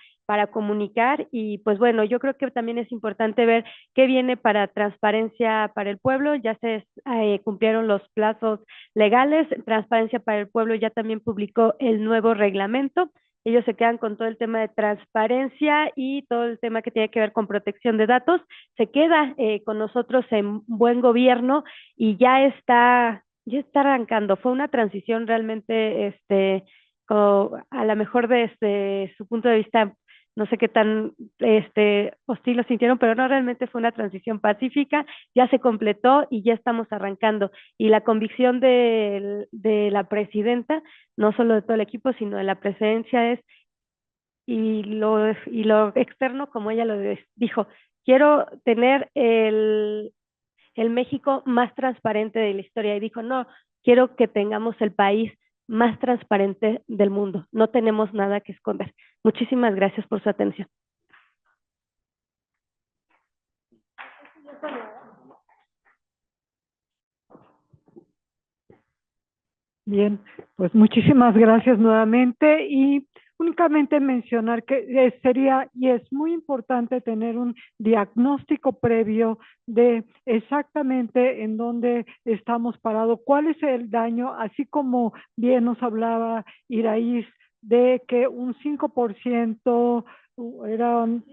comunicar y pues bueno, yo creo que también es importante ver qué viene para Transparencia para el Pueblo. Ya se cumplieron los plazos legales. Transparencia para el Pueblo ya también publicó el nuevo reglamento ellos se quedan con todo el tema de transparencia y todo el tema que tiene que ver con protección de datos, se queda con nosotros en Buen Gobierno y ya está arrancando. Fue una transición realmente, a lo mejor desde su punto de vista, no sé qué tan hostil lo sintieron, pero no, realmente fue una transición pacífica, ya se completó y ya estamos arrancando. Y la convicción de la presidenta, no solo de todo el equipo, sino de la presidencia es, y lo externo, como ella lo dijo, quiero tener el México más transparente de la historia. Y dijo, no, quiero que tengamos el país más transparente del mundo. No tenemos nada que esconder. Muchísimas gracias por su atención. Bien, pues muchísimas gracias nuevamente y únicamente mencionar que sería y es muy importante tener un diagnóstico previo de exactamente en dónde estamos parados, cuál es el daño, así como bien nos hablaba Iraíz de que un 5% era un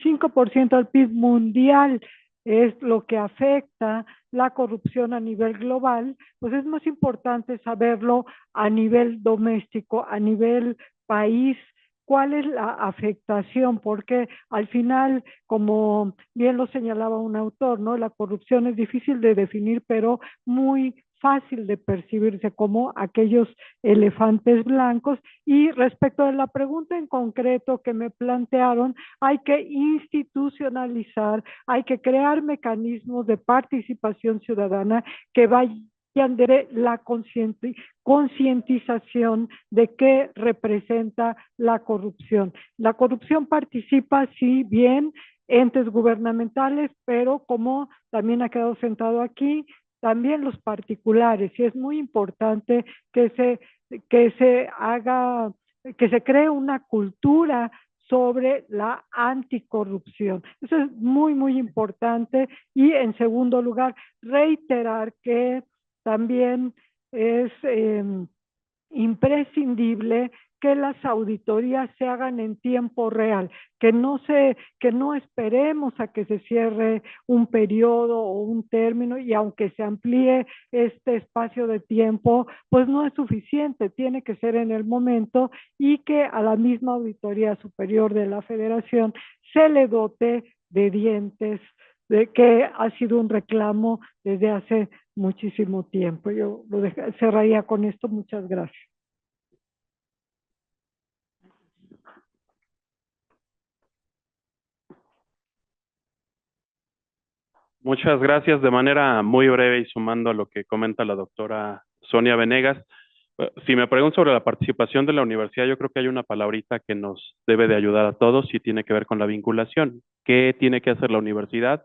5% del PIB mundial es lo que afecta la corrupción a nivel global, pues es más importante saberlo a nivel doméstico, a nivel país, cuál es la afectación, porque al final, como bien lo señalaba un autor, ¿no? La corrupción es difícil de definir, pero muy fácil de percibirse como aquellos elefantes blancos. Y respecto a la pregunta en concreto que me plantearon, hay que institucionalizar, hay que crear mecanismos de participación ciudadana que vayan de la concientización de qué representa la corrupción. La corrupción participa, sí, bien, entes gubernamentales, pero como también ha quedado sentado aquí, también los particulares, y es muy importante que se haga, que se cree una cultura sobre la anticorrupción. Eso es muy, muy importante. Y en segundo lugar, reiterar que también es imprescindible que las auditorías se hagan en tiempo real, que no esperemos a que se cierre un periodo o un término y aunque se amplíe este espacio de tiempo, pues no es suficiente, tiene que ser en el momento y que a la misma Auditoría Superior de la Federación se le dote de dientes, de que ha sido un reclamo desde hace muchísimo tiempo. Yo cerraría con esto. Muchas gracias. Muchas gracias. De manera muy breve y sumando a lo que comenta la doctora Sonia Venegas, si me pregunto sobre la participación de la universidad, yo creo que hay una palabrita que nos debe de ayudar a todos y tiene que ver con la vinculación. ¿Qué tiene que hacer la universidad?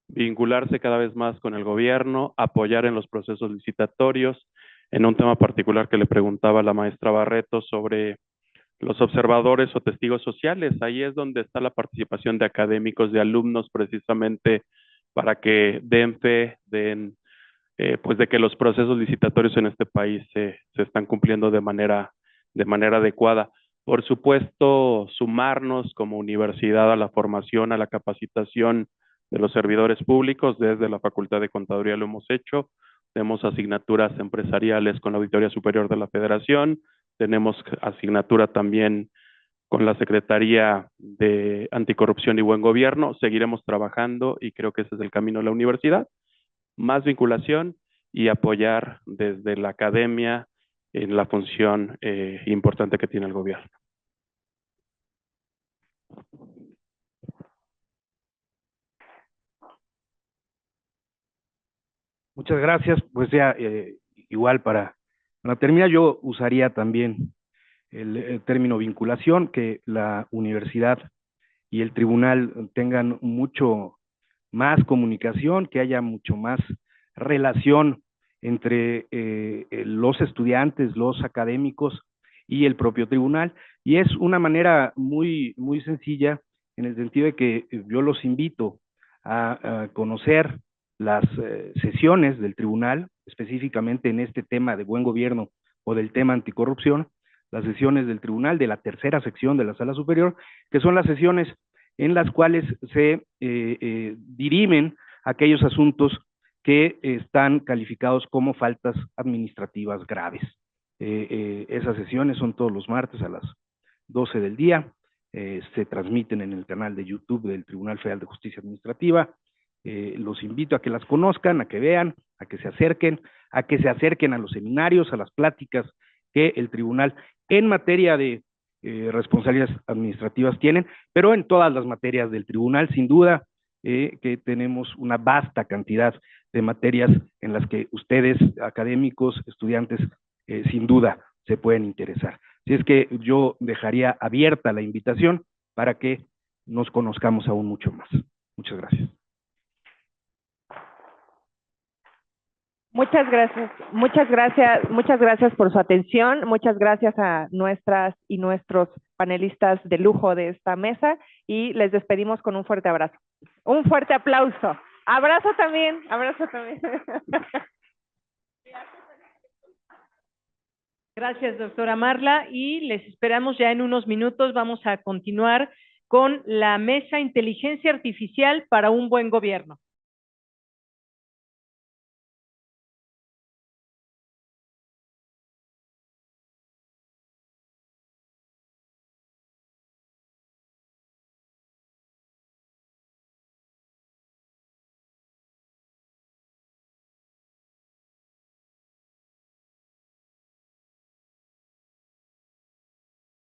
Vincularse cada vez más con el gobierno, apoyar en los procesos licitatorios. En un tema particular que le preguntaba la maestra Barreto sobre los observadores o testigos sociales, ahí es donde está la participación de académicos, de alumnos, precisamente para que den fe, pues de que los procesos licitatorios en este país se están cumpliendo de manera adecuada. Por supuesto, sumarnos como universidad a la formación, a la capacitación de los servidores públicos. Desde la Facultad de Contaduría lo hemos hecho. Tenemos asignaturas empresariales con la Auditoría Superior de la Federación. Tenemos asignatura también con la Secretaría de Anticorrupción y Buen Gobierno. Seguiremos trabajando y creo que ese es el camino de la universidad. Más vinculación y apoyar desde la academia en la función importante que tiene el gobierno. Muchas gracias. Pues ya, igual para terminar, yo usaría también el término vinculación, que la universidad y el tribunal tengan mucho más comunicación, que haya mucho más relación entre los estudiantes, los académicos y el propio tribunal. Y es una manera muy, muy sencilla, en el sentido de que yo los invito a conocer las sesiones del tribunal, específicamente en este tema de buen gobierno o del tema anticorrupción, las sesiones del tribunal de la tercera sección de la Sala Superior, que son las sesiones en las cuales se dirimen aquellos asuntos que están calificados como faltas administrativas graves. Esas sesiones son todos los martes a las 12 del día, se transmiten en el canal de YouTube del Tribunal Federal de Justicia Administrativa. Los invito a que las conozcan, a que vean, a que se acerquen a los seminarios, a las pláticas que el tribunal en materia de responsabilidades administrativas tienen, pero en todas las materias del tribunal, sin duda, que tenemos una vasta cantidad de materias en las que ustedes, académicos, estudiantes, sin duda se pueden interesar. Así es que yo dejaría abierta la invitación para que nos conozcamos aún mucho más. Muchas gracias. Muchas gracias por su atención, muchas gracias a nuestras y nuestros panelistas de lujo de esta mesa y les despedimos con un fuerte abrazo. Un fuerte aplauso. Abrazo también. Gracias, doctora Marla, y les esperamos ya en unos minutos. Vamos a continuar con la mesa Inteligencia Artificial para un buen gobierno.